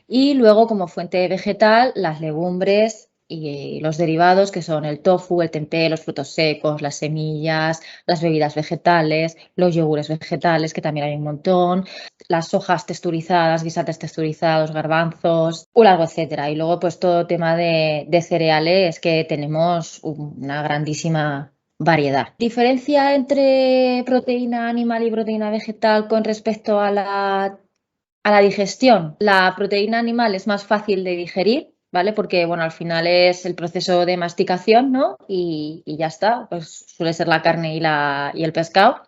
[SPEAKER 4] Y luego como fuente vegetal, las legumbres y los derivados que son el tofu, el tempeh, los frutos secos, las semillas, las bebidas vegetales, los yogures vegetales, que también hay un montón, las hojas texturizadas, guisantes texturizados, garbanzos, un largo etcétera. Y luego pues todo tema de cereales que tenemos una grandísima variedad. Diferencia entre proteína animal y proteína vegetal con respecto a la digestión. La proteína animal es más fácil de digerir, ¿vale? Porque, bueno, al final es el proceso de masticación, ¿no? Y ya está, pues suele ser la carne y el pescado.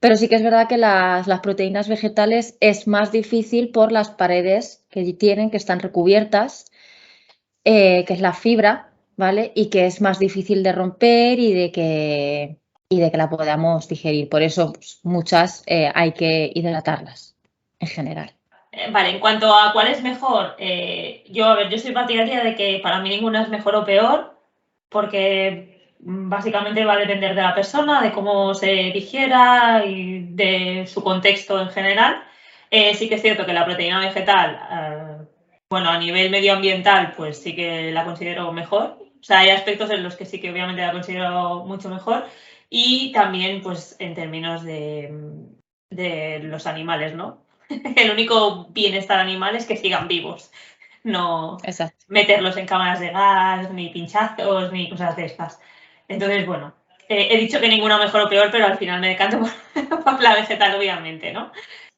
[SPEAKER 4] Pero sí que es verdad que las proteínas vegetales es más difícil por las paredes que tienen, que están recubiertas, que es la fibra, ¿vale? Y que es más difícil de romper y de que la podamos digerir. Por eso, pues, muchas hay que hidratarlas en general.
[SPEAKER 2] Vale, en cuanto a cuál es mejor, yo soy partidaria de que para mí ninguna es mejor o peor, porque básicamente va a depender de la persona, de cómo se digiera y de su contexto en general. Sí que es cierto que la proteína vegetal, bueno, a nivel medioambiental, pues sí que la considero mejor. O sea, hay aspectos en los que sí que obviamente la considero mucho mejor. Y también, pues, en términos de los animales, ¿no? El único bienestar animal es que sigan vivos, no
[SPEAKER 4] Exacto.
[SPEAKER 2] meterlos en cámaras de gas, ni pinchazos, ni cosas de estas. Entonces, bueno, He dicho que ninguna mejor o peor, pero al final me decanto por la vegetal, obviamente, ¿no?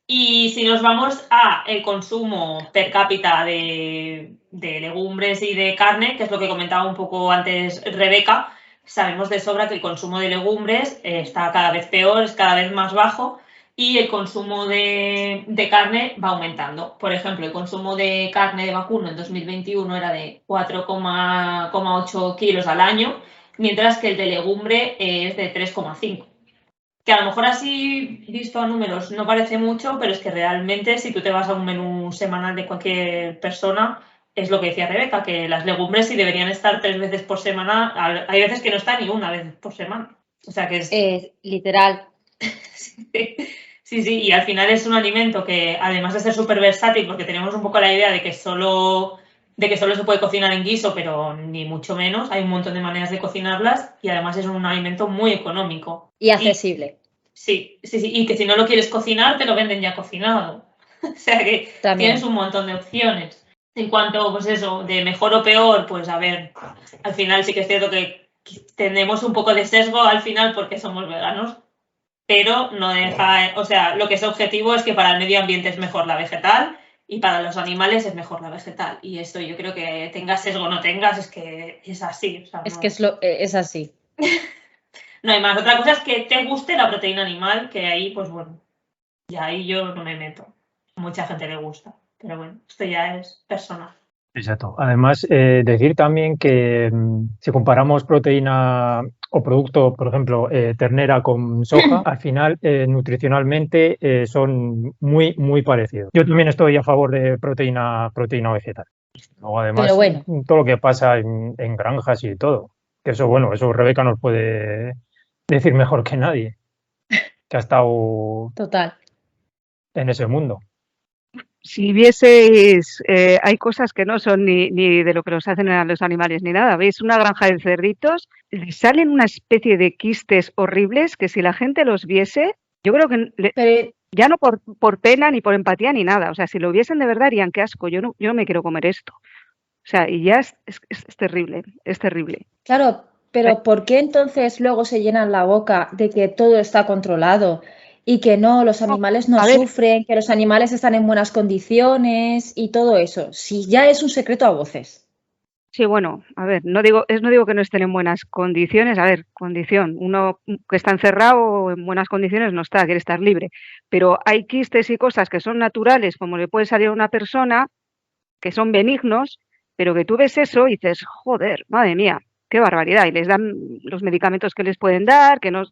[SPEAKER 2] Y si nos vamos a el consumo per cápita de legumbres y de carne, que es lo que comentaba un poco antes Rebeca, sabemos de sobra que el consumo de legumbres está cada vez peor, es cada vez más bajo, y el consumo de carne va aumentando. Por ejemplo, el consumo de carne de vacuno en 2021 era de 4,8 kilos al año, mientras que el de legumbre es de 3,5. Que a lo mejor así, visto a números, no parece mucho, pero es que realmente si tú te vas a un menú semanal de cualquier persona, es lo que decía Rebeca, que las legumbres sí deberían estar 3 veces por semana, hay veces que no está ni una vez por semana. O sea que es...
[SPEAKER 4] Literal.
[SPEAKER 2] Sí, y al final es un alimento que, además de ser súper versátil, porque tenemos un poco la idea de que solo se puede cocinar en guiso, pero ni mucho menos, hay un montón de maneras de cocinarlas y además es un alimento muy económico.
[SPEAKER 4] Y accesible.
[SPEAKER 2] Sí, y que si no lo quieres cocinar, te lo venden ya cocinado. O sea que
[SPEAKER 4] También.
[SPEAKER 2] tienes un montón de opciones. En cuanto, pues eso, de mejor o peor, pues a ver, al final sí que es cierto que tenemos un poco de sesgo al final porque somos veganos, pero no deja, o sea, lo que es objetivo es que para el medio ambiente es mejor la vegetal y para los animales es mejor la vegetal. Y esto yo creo que tengas sesgo o no tengas, es que es así. O sea,
[SPEAKER 4] Es
[SPEAKER 2] no,
[SPEAKER 4] que es así.
[SPEAKER 2] no hay más. Otra cosa es que te guste la proteína animal, que ahí, pues bueno, ya ahí yo no me meto. A mucha gente le gusta, pero bueno, esto ya es personal.
[SPEAKER 1] Exacto. Además, decir también que si comparamos proteína o producto, por ejemplo, ternera con soja, al final nutricionalmente son muy, muy parecidos. Yo también estoy a favor de proteína vegetal. Luego, además,
[SPEAKER 4] Pero bueno.
[SPEAKER 1] todo lo que pasa en granjas y todo, que eso, bueno, eso Rebeca nos puede decir mejor que nadie, que ha estado
[SPEAKER 4] Total.
[SPEAKER 1] en ese mundo.
[SPEAKER 3] Si vieseis, hay cosas que no son ni de lo que nos hacen a los animales ni nada. ¿Veis una granja de cerditos? Les salen una especie de quistes horribles que si la gente los viese, yo creo que
[SPEAKER 4] Pero,
[SPEAKER 3] ya no por pena ni por empatía ni nada. O sea, si lo viesen de verdad harían qué asco. Yo no me quiero comer esto. O sea, y ya es terrible, es terrible.
[SPEAKER 4] claro, pero ¿por qué entonces luego se llenan la boca de que todo está controlado y que no, los animales no
[SPEAKER 3] A ver,
[SPEAKER 4] sufren, que los animales están en buenas condiciones y todo eso? Si ya es un secreto a voces.
[SPEAKER 3] sí, bueno, a ver, no digo que no estén en buenas condiciones. A ver, condición, uno que está encerrado en buenas condiciones no está, quiere estar libre. Pero hay quistes y cosas que son naturales, como le puede salir a una persona, que son benignos, pero que tú ves eso y dices, joder, madre mía, qué barbaridad. Y les dan los medicamentos que les pueden dar, que no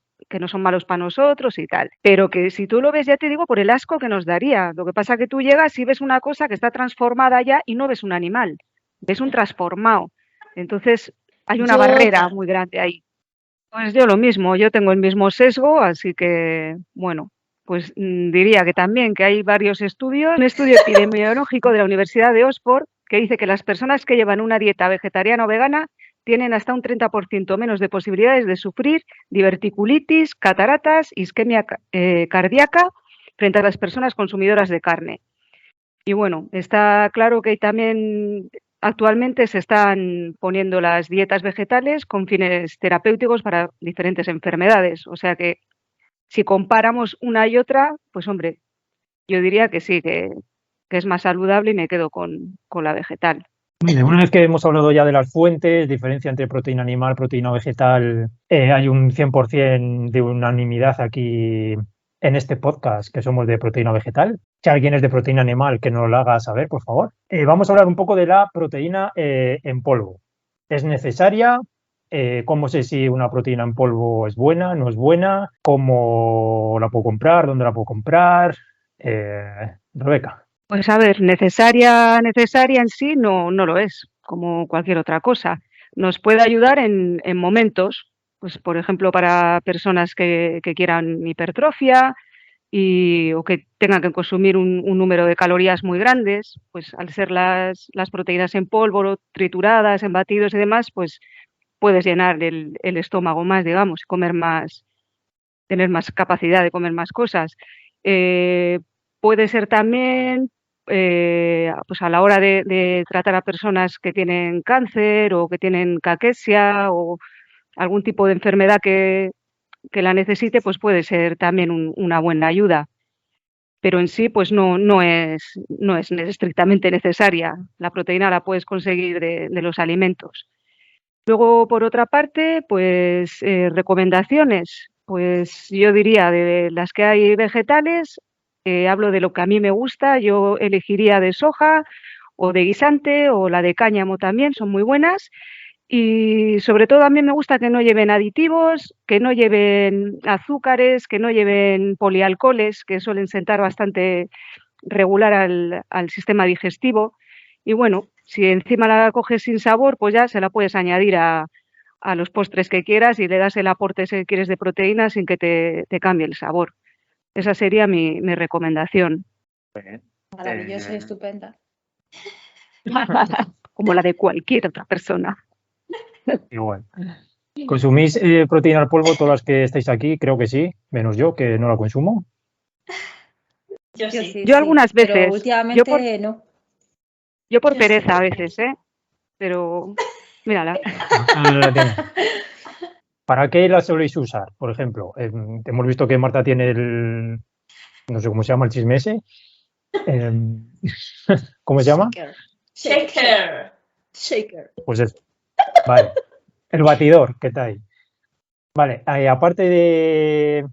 [SPEAKER 3] son malos para nosotros y tal. Pero que si tú lo ves, ya te digo, por el asco que nos daría. Lo que pasa es que tú llegas y ves una cosa que está transformada ya y no ves un animal, ves un transformado. Entonces hay una barrera muy grande ahí. Pues yo lo mismo, yo tengo el mismo sesgo, así que, bueno, pues diría que también que hay varios estudios. Un estudio epidemiológico de la Universidad de Oxford que dice que las personas que llevan una dieta vegetariana o vegana tienen hasta un 30% menos de posibilidades de sufrir diverticulitis, cataratas, isquemia cardíaca frente a las personas consumidoras de carne. Y bueno, está claro que también actualmente se están poniendo las dietas vegetales con fines terapéuticos para diferentes enfermedades. O sea que si comparamos una y otra, pues hombre, yo diría que sí, que es más saludable y me quedo con la vegetal.
[SPEAKER 1] Mire, una vez que hemos hablado ya de las fuentes, diferencia entre proteína animal, proteína vegetal, hay un 100% de unanimidad aquí en este podcast que somos de proteína vegetal. Si alguien es de proteína animal, que nos lo haga saber, por favor. Vamos a hablar un poco de la proteína en polvo. ¿Es necesaria? ¿Cómo sé si una proteína en polvo es buena, no es buena? ¿Cómo la puedo comprar? ¿Dónde la puedo comprar? Rebeca.
[SPEAKER 3] Pues a ver, necesaria en sí no lo es, como cualquier otra cosa. Nos puede ayudar en momentos, pues por ejemplo para personas que quieran hipertrofia o que tengan que consumir un número de calorías muy grandes, pues al ser las proteínas en polvo, trituradas, en batidos y demás, pues puedes llenar el estómago más, digamos, comer más, tener más capacidad de comer más cosas. Puede ser también pues a la hora de tratar a personas que tienen cáncer o que tienen caquexia o algún tipo de enfermedad que la necesite, pues puede ser también una buena ayuda. Pero en sí, pues no es estrictamente necesaria. La proteína la puedes conseguir de los alimentos. Luego, por otra parte, pues recomendaciones. Pues yo diría de las que hay vegetales, hablo de lo que a mí me gusta, yo elegiría de soja o de guisante o la de cáñamo también, son muy buenas. Y sobre todo a mí me gusta que no lleven aditivos, que no lleven azúcares, que no lleven polialcoholes, que suelen sentar bastante regular al sistema digestivo. Y bueno, si encima la coges sin sabor, pues ya se la puedes añadir a los postres que quieras y le das el aporte que quieres de proteína sin que te cambie el sabor. Esa sería mi recomendación.
[SPEAKER 4] Maravillosa y estupenda.
[SPEAKER 3] Como la de cualquier otra persona.
[SPEAKER 1] Igual. ¿Consumís proteína al polvo todas las que estáis aquí? Creo que sí, menos yo, que no la consumo.
[SPEAKER 2] Yo sí.
[SPEAKER 3] Yo algunas veces.
[SPEAKER 4] Pero últimamente no.
[SPEAKER 3] Yo por
[SPEAKER 2] Yo
[SPEAKER 3] pereza
[SPEAKER 2] sí.
[SPEAKER 3] a veces, ¿eh? Pero mírala.
[SPEAKER 1] ¿Para qué la soléis usar? Por ejemplo, hemos visto que Marta tiene el, no sé cómo se llama, el chisme ese. ¿Cómo se llama?
[SPEAKER 2] Shaker.
[SPEAKER 1] Pues eso. Vale. El batidor, ¿qué tal? Vale. Aparte de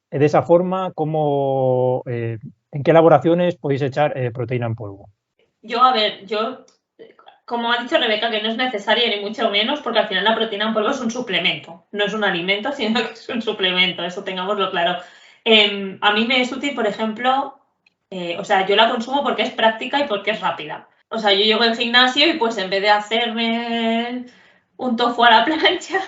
[SPEAKER 1] esa forma, ¿en qué elaboraciones podéis echar proteína en polvo?
[SPEAKER 2] Como ha dicho Rebeca, que no es necesaria ni mucho menos, porque al final la proteína en polvo es un suplemento. No es un alimento, sino que es un suplemento, eso tengámoslo claro. A mí me es útil, por ejemplo, yo la consumo porque es práctica y porque es rápida. O sea, yo llego al gimnasio y pues en vez de hacerme un tofu a la plancha,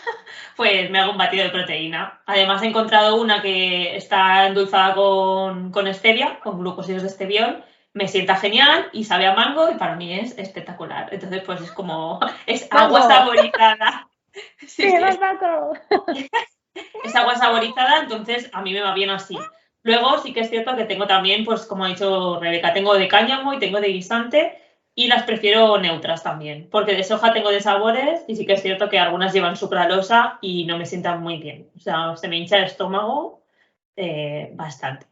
[SPEAKER 2] pues me hago un batido de proteína. Además he encontrado una que está endulzada con stevia, con glucósidos de esteviol. Me sienta genial y sabe a mango y para mí es espectacular. Entonces, pues es como, es agua saborizada. Sí, es agua saborizada, entonces a mí me va bien así. Luego sí que es cierto que tengo también, pues como ha dicho Rebeca, tengo de cáñamo y tengo de guisante y las prefiero neutras también, porque de soja tengo de sabores y sí que es cierto que algunas llevan sucralosa y no me sientan muy bien. O sea, se me hincha el estómago bastante.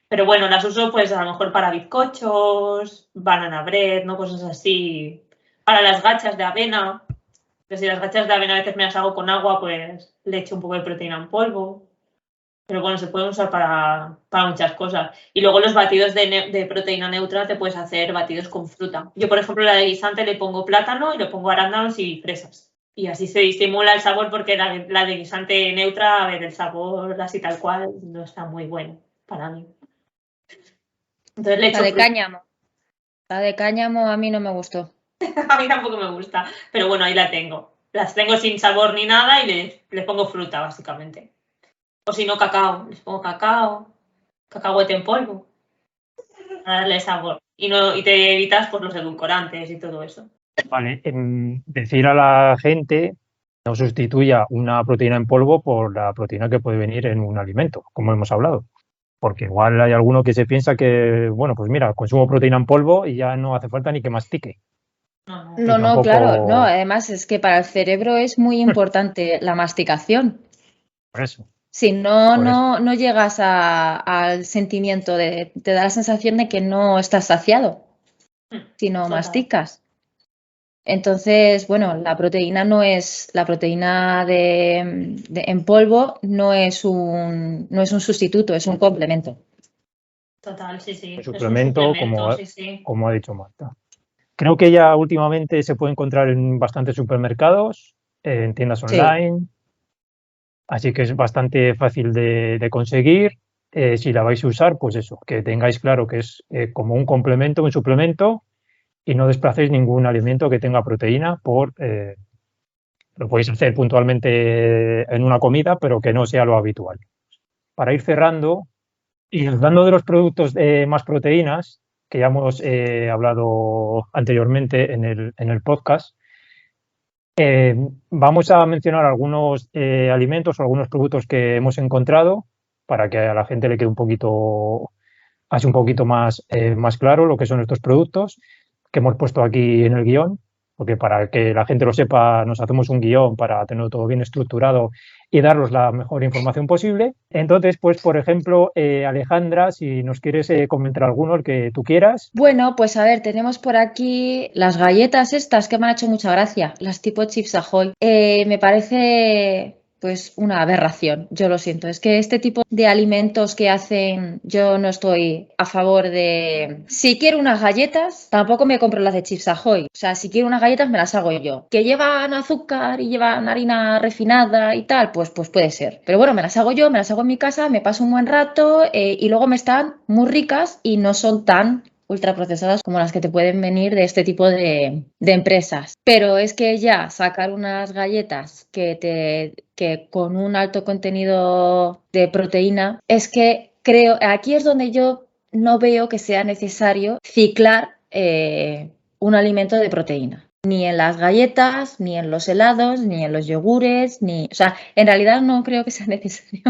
[SPEAKER 2] Pero bueno, las uso pues a lo mejor para bizcochos, banana bread, ¿no? Cosas así. Para las gachas de avena, que si las gachas de avena a veces me las hago con agua, pues le echo un poco de proteína en polvo. Pero bueno, se pueden usar para muchas cosas. Y luego los batidos de proteína neutra te puedes hacer batidos con fruta. Yo, por ejemplo, la de guisante le pongo plátano y le pongo arándanos y fresas. Y así se disimula el sabor porque la de guisante neutra, a ver, el sabor así tal cual no está muy bueno para mí. Entonces le echo
[SPEAKER 4] La de
[SPEAKER 2] fruta.
[SPEAKER 4] cáñamo. La de cáñamo a mí no me gustó.
[SPEAKER 2] A mí tampoco me gusta, pero bueno, ahí la tengo. Las tengo sin sabor ni nada y les pongo fruta, básicamente. O si no, cacao. Les pongo cacahuete en polvo, para darle sabor. Y te evitas pues, los edulcorantes y todo eso.
[SPEAKER 1] Vale. Decir a la gente no sustituya una proteína en polvo por la proteína que puede venir en un alimento, como hemos hablado. Porque igual hay alguno que se piensa que, bueno, pues mira, consumo proteína en polvo y ya no hace falta ni que mastique.
[SPEAKER 4] No,
[SPEAKER 1] tampoco...
[SPEAKER 4] claro, no, además es que para el cerebro es muy importante la masticación.
[SPEAKER 1] Por eso.
[SPEAKER 4] Si no llegas al sentimiento te da la sensación de que no estás saciado, si no masticas. Entonces, bueno, la proteína en polvo no es un sustituto, es un complemento.
[SPEAKER 2] Total, sí.
[SPEAKER 1] Un suplemento,
[SPEAKER 2] sí.
[SPEAKER 1] Como ha dicho Marta. Creo que ya últimamente se puede encontrar en bastantes supermercados, en tiendas online, sí. Así que es bastante fácil de conseguir. Si la vais a usar, pues eso, que tengáis claro que es como un complemento, un suplemento, y no desplacéis ningún alimento que tenga proteína lo podéis hacer puntualmente en una comida, pero que no sea lo habitual. Para ir cerrando y hablando de los productos más proteínas, que ya hemos hablado anteriormente en el podcast, vamos a mencionar algunos alimentos o algunos productos que hemos encontrado para que a la gente le quede un poquito más claro lo que son estos productos que hemos puesto aquí en el guión, porque para que la gente lo sepa nos hacemos un guión para tenerlo todo bien estructurado y daros la mejor información posible. Entonces, pues, por ejemplo, Alejandra, si nos quieres comentar alguno, el que tú quieras.
[SPEAKER 4] Bueno, pues a ver, tenemos por aquí las galletas estas que me han hecho mucha gracia, las tipo Chips Ahoy. Me parece pues una aberración, yo lo siento. Es que este tipo de alimentos que hacen, yo no estoy a favor de... Si quiero unas galletas, tampoco me compro las de Chips Ahoy. O sea, si quiero unas galletas me las hago yo. Que llevan azúcar y llevan harina refinada y tal, pues puede ser. Pero bueno, me las hago yo, me las hago en mi casa, me paso un buen rato y luego me están muy ricas y no son tan ultraprocesadas como las que te pueden venir de este tipo de empresas. Pero es que ya sacar unas galletas que con un alto contenido de proteína, es que creo, aquí es donde yo no veo que sea necesario ciclar un alimento de proteína. Ni en las galletas, ni en los helados, ni en los yogures, o sea, en realidad no creo que sea necesario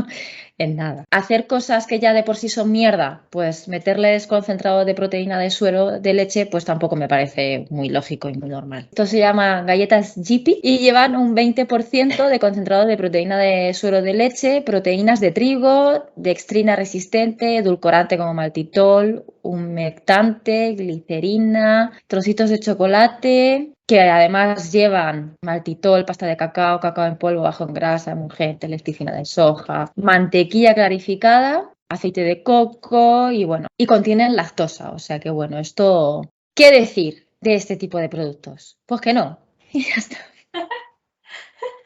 [SPEAKER 4] en nada. Hacer cosas que ya de por sí son mierda, pues meterles concentrado de proteína de suero de leche, pues tampoco me parece muy lógico y muy normal. Esto se llama galletas Jippy y llevan un 20% de concentrado de proteína de suero de leche, proteínas de trigo, dextrina resistente, edulcorante como maltitol, humectante, glicerina, trocitos de chocolate, que además llevan maltitol, pasta de cacao, cacao en polvo, bajo en grasa, emulgente, lecticina de soja, mantequilla clarificada, aceite de coco y bueno, y contienen lactosa. O sea que bueno, esto, ¿qué decir de este tipo de productos? Pues que no. Y ya está.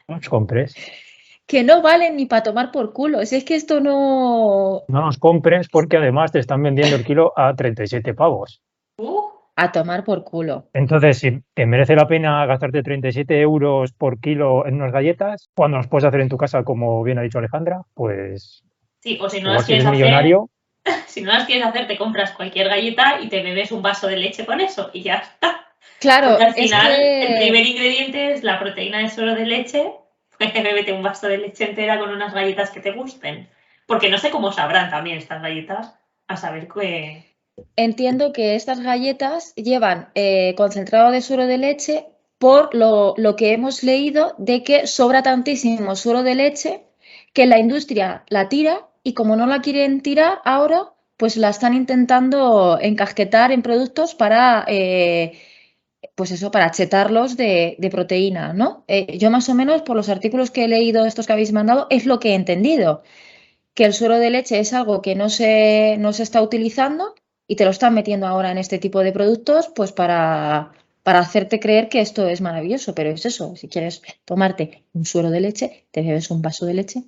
[SPEAKER 1] No los compres.
[SPEAKER 4] Que no valen ni para tomar por culo. Si es que esto no...
[SPEAKER 1] No los compres porque además te están vendiendo el kilo a 37 pavos.
[SPEAKER 4] A tomar por culo.
[SPEAKER 1] Entonces, si te merece la pena gastarte 37 euros por kilo en unas galletas, cuando los puedes hacer en tu casa, como bien ha dicho Alejandra, pues
[SPEAKER 2] Sí, o si no
[SPEAKER 1] igual
[SPEAKER 2] las
[SPEAKER 1] si eres
[SPEAKER 2] quieres hacer,
[SPEAKER 1] millonario,
[SPEAKER 2] si no las quieres hacer, te compras cualquier galleta y te bebes un vaso de leche con eso y ya está.
[SPEAKER 4] Claro,
[SPEAKER 2] Porque al
[SPEAKER 4] es
[SPEAKER 2] final
[SPEAKER 4] que...
[SPEAKER 2] el primer ingrediente es la proteína de suero de leche, pues bébete un vaso de leche entera con unas galletas que te gusten. Porque no sé cómo sabrán también estas galletas, a saber que...
[SPEAKER 4] Entiendo que estas galletas llevan concentrado de suero de leche por lo que hemos leído de que sobra tantísimo suero de leche que la industria la tira y como no la quieren tirar ahora, pues la están intentando encasquetar en productos para, pues eso, para chetarlos de proteína, ¿no? Yo más o menos por los artículos que he leído, estos que habéis mandado, es lo que he entendido, que el suero de leche es algo que no se está utilizando y te lo están metiendo ahora en este tipo de productos, pues para hacerte creer que esto es maravilloso. Pero es eso, si quieres tomarte un suero de leche, te bebes un vaso de leche.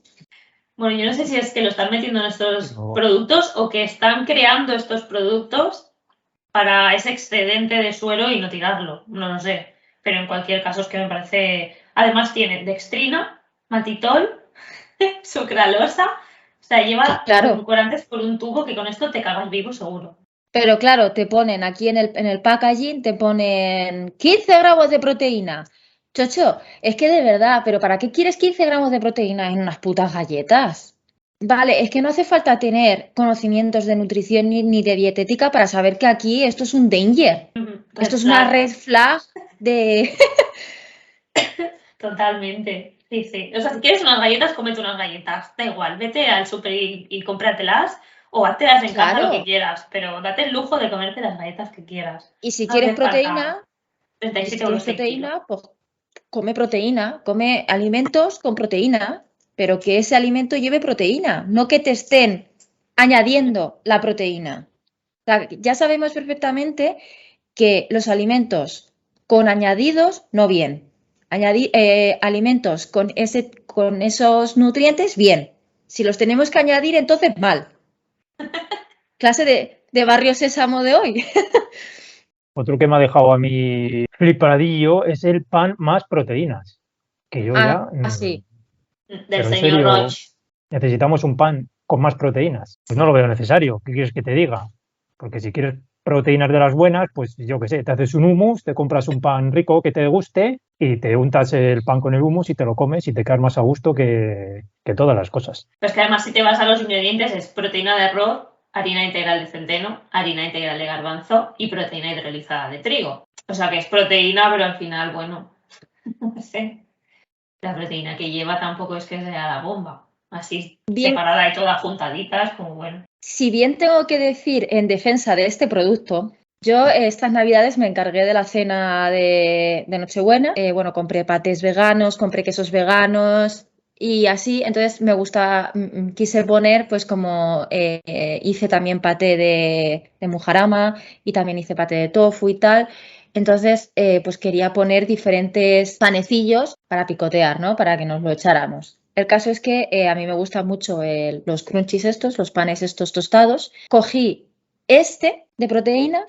[SPEAKER 2] Bueno, yo no sé si es que lo están metiendo en estos
[SPEAKER 1] Pero-
[SPEAKER 2] productos o que están creando estos productos para ese excedente de suero y no tirarlo, no lo sé. Pero en cualquier caso es que me parece... Además tiene dextrina, matitol, sucralosa, o sea, lleva
[SPEAKER 4] Claro,
[SPEAKER 2] edulcorantes por un tubo que con esto te cagas vivo seguro.
[SPEAKER 4] pero claro, te ponen aquí en el packaging, te ponen 15 gramos de proteína. Chocho, es que de verdad, pero ¿para qué quieres 15 gramos de proteína en unas putas galletas? Vale, es que no hace falta tener conocimientos de nutrición ni de dietética para saber que aquí esto es un danger. Esto es una red flag de...
[SPEAKER 2] Totalmente. Sí, sí. O sea, si quieres unas galletas, cómete unas galletas. Da igual, vete al súper y cómpratelas o háztelas en casa lo que
[SPEAKER 4] Claro.
[SPEAKER 2] quieras, pero date el lujo de comerte las galletas que quieras.
[SPEAKER 4] Y si
[SPEAKER 2] No
[SPEAKER 4] quieres
[SPEAKER 2] hace falta
[SPEAKER 4] proteína,
[SPEAKER 2] 37 euros el kilo.
[SPEAKER 4] pues come proteína, come alimentos con proteína, pero que ese alimento lleve proteína, no que te estén añadiendo la proteína. O sea, ya sabemos perfectamente que los alimentos con añadidos, no bien. Alimentos con esos nutrientes, bien. Si los tenemos que añadir, entonces mal. Clase de barrio sésamo de hoy.
[SPEAKER 1] otro que me ha dejado a mí flipadillo es el pan más proteínas. Que yo ya,
[SPEAKER 4] Sí.
[SPEAKER 2] Del
[SPEAKER 1] pero en
[SPEAKER 2] señor
[SPEAKER 1] serio,
[SPEAKER 2] Roche.
[SPEAKER 1] necesitamos un pan con más proteínas. Pues no lo veo necesario. ¿Qué quieres que te diga? Porque si quieres proteínas de las buenas, pues yo qué sé, te haces un hummus, te compras un pan rico que te guste y te untas el pan con el hummus y te lo comes y te quedas más a gusto que todas las cosas.
[SPEAKER 2] Pero es que además si te vas a los ingredientes es proteína de arroz, harina integral de centeno, harina integral de garbanzo y proteína hidrolizada de trigo. O sea, que es proteína, pero al final, bueno, no sé. La proteína que lleva tampoco es que sea la bomba. Así
[SPEAKER 4] Bien.
[SPEAKER 2] separada y todas juntaditas, como bueno.
[SPEAKER 4] Si bien tengo que decir en defensa de este producto, yo estas navidades me encargué de la cena de Nochebuena. Bueno, compré patés veganos, compré quesos veganos y así. Entonces me gusta, quise poner pues como hice también paté de mujarama y también hice paté de tofu y tal. Entonces pues quería poner diferentes panecillos para picotear, ¿no? Para que nos lo echáramos. El caso es que a mí me gustan mucho los crunchies estos, los panes estos tostados. Cogí este de proteína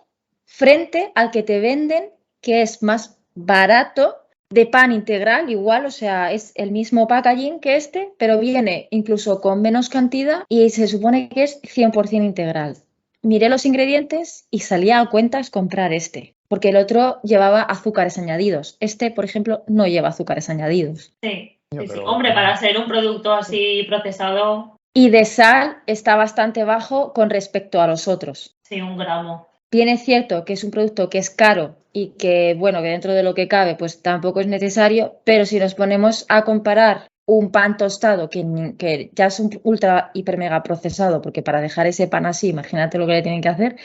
[SPEAKER 4] frente al que te venden, que es más barato, de pan integral, igual, o sea, es el mismo packaging que este, pero viene incluso con menos cantidad y se supone que es 100% integral. Miré los ingredientes y salía a cuentas comprar este, porque el otro llevaba azúcares añadidos. Este, por ejemplo, no lleva azúcares añadidos.
[SPEAKER 2] Sí. Sí, sí.
[SPEAKER 1] Pero-
[SPEAKER 2] Hombre, para ser un producto así procesado,
[SPEAKER 4] Y de sal está bastante bajo con respecto a los otros.
[SPEAKER 2] sí, 1 gramo.
[SPEAKER 4] Bien es cierto que es un producto que es caro y que, bueno, que dentro de lo que cabe, pues tampoco es necesario, pero si nos ponemos a comparar un pan tostado que ya es un ultra, hiper, mega procesado, porque para dejar ese pan así, imagínate lo que le tienen que hacer,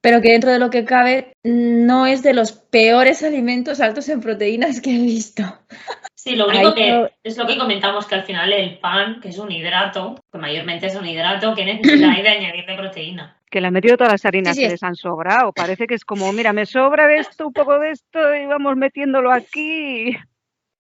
[SPEAKER 4] pero que dentro de lo que cabe no es de los peores alimentos altos en proteínas que he visto.
[SPEAKER 2] Sí, lo único
[SPEAKER 4] Ahí
[SPEAKER 2] que
[SPEAKER 4] no-
[SPEAKER 2] es lo que comentamos, que al final el pan, que es un hidrato, que mayormente es un hidrato, que necesita ahí de añadirle proteína.
[SPEAKER 3] Que le han metido todas las harinas
[SPEAKER 4] Sí, sí,
[SPEAKER 3] que les han sobrado. Parece que es como, mira, me sobra de esto, un poco de esto y vamos metiéndolo aquí.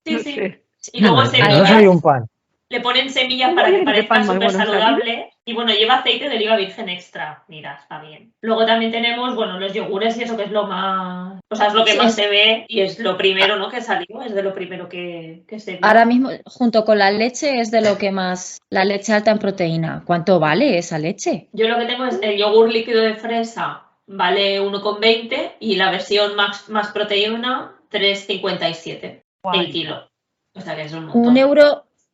[SPEAKER 2] Sí,
[SPEAKER 3] No
[SPEAKER 2] sí.
[SPEAKER 3] sé.
[SPEAKER 2] Y luego
[SPEAKER 1] Bueno,
[SPEAKER 2] semillas.
[SPEAKER 1] no soy un pan.
[SPEAKER 2] Le ponen semillas
[SPEAKER 3] ¿Cómo
[SPEAKER 2] para que
[SPEAKER 3] viene de
[SPEAKER 2] parezca
[SPEAKER 3] pan más
[SPEAKER 2] súper
[SPEAKER 3] bueno
[SPEAKER 2] saludable. Y bueno, lleva aceite de oliva virgen extra. Mira, está bien. Luego también tenemos, bueno, los yogures y eso que es lo más... O sea, es lo que
[SPEAKER 4] Sí,
[SPEAKER 2] más
[SPEAKER 4] es-
[SPEAKER 2] se ve y es lo primero, ¿no? Que salió, es de lo primero que se vio.
[SPEAKER 4] Ahora mismo, junto con la leche, es de lo que más, la leche alta en proteína. ¿Cuánto vale esa leche?
[SPEAKER 2] Yo lo que tengo es el yogur líquido de fresa, vale 1,20 y la versión más proteína, 3,57 el kilo. O sea que es un montón.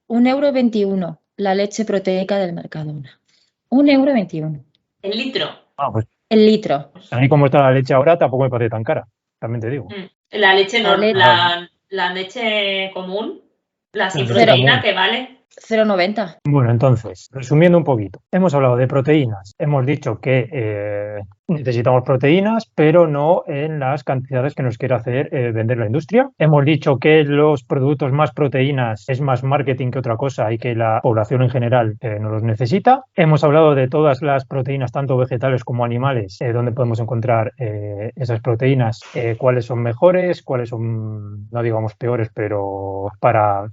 [SPEAKER 4] €1, 21 la leche proteica del Mercadona. €1,21
[SPEAKER 2] El litro.
[SPEAKER 1] Pues
[SPEAKER 4] el litro.
[SPEAKER 1] a mí como está la leche ahora tampoco me parece tan cara, también te digo.
[SPEAKER 2] La leche
[SPEAKER 4] La leche-
[SPEAKER 2] la leche común, la sin
[SPEAKER 1] leche
[SPEAKER 2] proteína,
[SPEAKER 1] común.
[SPEAKER 2] que vale.
[SPEAKER 4] 0,90.
[SPEAKER 1] Bueno, entonces, resumiendo un poquito, hemos hablado de proteínas, hemos dicho que necesitamos proteínas, pero no en las cantidades que nos quiere hacer vender la industria. Hemos dicho que los productos más proteínas es más marketing que otra cosa y que la población en general no los necesita. Hemos hablado de todas las proteínas, tanto vegetales como animales, donde podemos encontrar esas proteínas, cuáles son mejores, cuáles son, no digamos peores, pero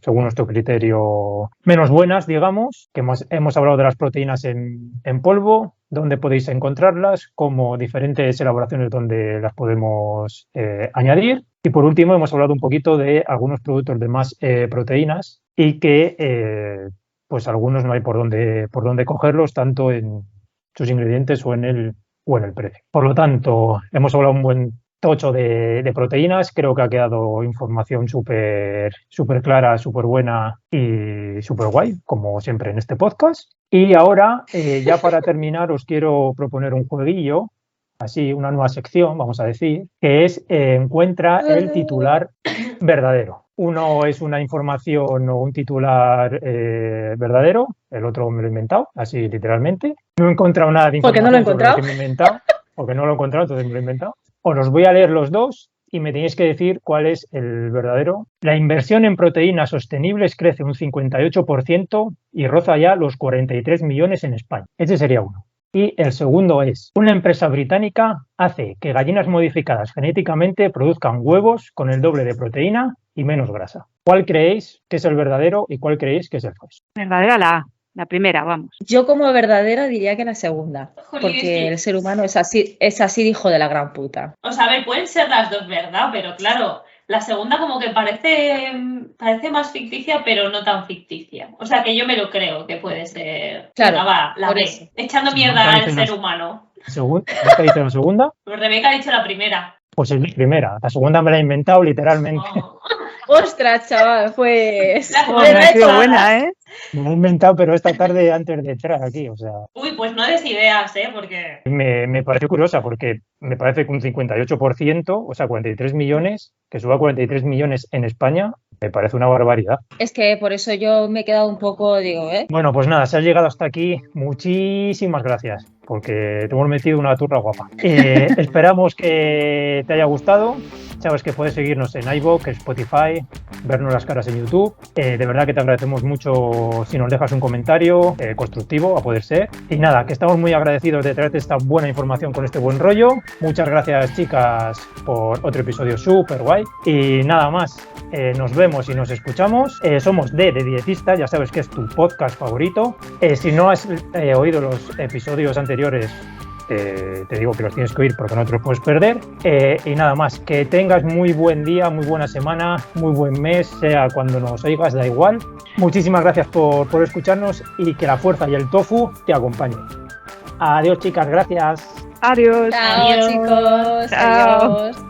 [SPEAKER 1] según nuestro criterio, menos buenas, digamos, que hemos hablado de las proteínas en polvo, dónde podéis encontrarlas, como diferentes elaboraciones donde las podemos añadir. Y por último, hemos hablado un poquito de algunos productos de más proteínas y que pues algunos no hay por dónde cogerlos, tanto en sus ingredientes o en el precio. Por lo tanto, hemos hablado un buen tocho de proteínas. Creo que ha quedado información súper clara, súper buena y súper guay, como siempre en este podcast. Y ahora, ya para terminar, os quiero proponer un jueguillo, así una nueva sección, vamos a decir, que es encuentra el titular verdadero. Uno es una información o un titular verdadero, el otro me lo he inventado, así literalmente. No he encontrado nada de
[SPEAKER 4] ¿Por qué
[SPEAKER 1] información
[SPEAKER 4] no lo he
[SPEAKER 1] sobre lo
[SPEAKER 4] encontrado?
[SPEAKER 1] que me he inventado, porque no lo he encontrado, entonces me lo he inventado. Os los voy a leer los dos y me tenéis que decir cuál es el verdadero. La inversión en proteínas sostenibles crece un 58% y roza ya los 43 millones en España. Ese sería uno. Y el segundo es, una empresa británica hace que gallinas modificadas genéticamente produzcan huevos con el doble de proteína y menos grasa. ¿Cuál creéis que es el verdadero y cuál creéis que es el falso?
[SPEAKER 3] Verdadera la primera, vamos.
[SPEAKER 4] Yo como verdadera diría que la segunda,
[SPEAKER 2] Jolín, es
[SPEAKER 4] porque
[SPEAKER 2] que-
[SPEAKER 4] el ser humano es así hijo de la gran puta.
[SPEAKER 2] O sea, a ver, pueden ser las dos, ¿verdad? Pero claro, la segunda como que parece más ficticia, pero no tan ficticia. O sea, que yo me lo creo que puede ser.
[SPEAKER 4] Claro,
[SPEAKER 2] Venga, va, la
[SPEAKER 4] por
[SPEAKER 2] B.
[SPEAKER 4] eso.
[SPEAKER 2] Echando
[SPEAKER 1] Sí,
[SPEAKER 2] mierda
[SPEAKER 1] Marta
[SPEAKER 2] al
[SPEAKER 1] dice
[SPEAKER 2] ser humano.
[SPEAKER 1] ¿Marta dice la segunda?
[SPEAKER 2] Pero Rebeca ha dicho la primera.
[SPEAKER 1] Pues es la primera. La segunda me la he inventado literalmente.
[SPEAKER 2] Oh.
[SPEAKER 4] Ostras, chaval, pues...
[SPEAKER 3] Bueno, ha sido buena, ¿eh?
[SPEAKER 1] Me lo he inventado, pero esta tarde antes de entrar aquí, o sea...
[SPEAKER 2] Uy, pues no des ideas, porque...
[SPEAKER 1] Me pareció curiosa porque me parece que un 58%, o sea, 43 millones, que suba a 43 millones en España, me parece una barbaridad.
[SPEAKER 4] Es que por eso yo me he quedado un poco,
[SPEAKER 1] Bueno, pues nada, si has llegado hasta aquí, muchísimas gracias, porque te hemos metido una turra guapa. Esperamos que te haya gustado. Sabes que puedes seguirnos en iVoox, Spotify, vernos las caras en YouTube. De verdad que te agradecemos mucho si nos dejas un comentario constructivo, a poder ser. Y nada, que estamos muy agradecidos de traerte esta buena información con este buen rollo. Muchas gracias, chicas, por otro episodio súper guay. Y nada más, nos vemos y nos escuchamos. Somos de Dietista, ya sabes que es tu podcast favorito. Si no has oído los episodios anteriores, te digo que los tienes que oír porque no te los puedes perder. Y nada más, que tengas muy buen día, muy buena semana, muy buen mes, sea cuando nos oigas, da igual. Muchísimas gracias por escucharnos y que la fuerza y el tofu te acompañen. Adiós, chicas, gracias.
[SPEAKER 3] Adiós.
[SPEAKER 4] Chao, chicos.
[SPEAKER 3] Chao.
[SPEAKER 4] Adiós.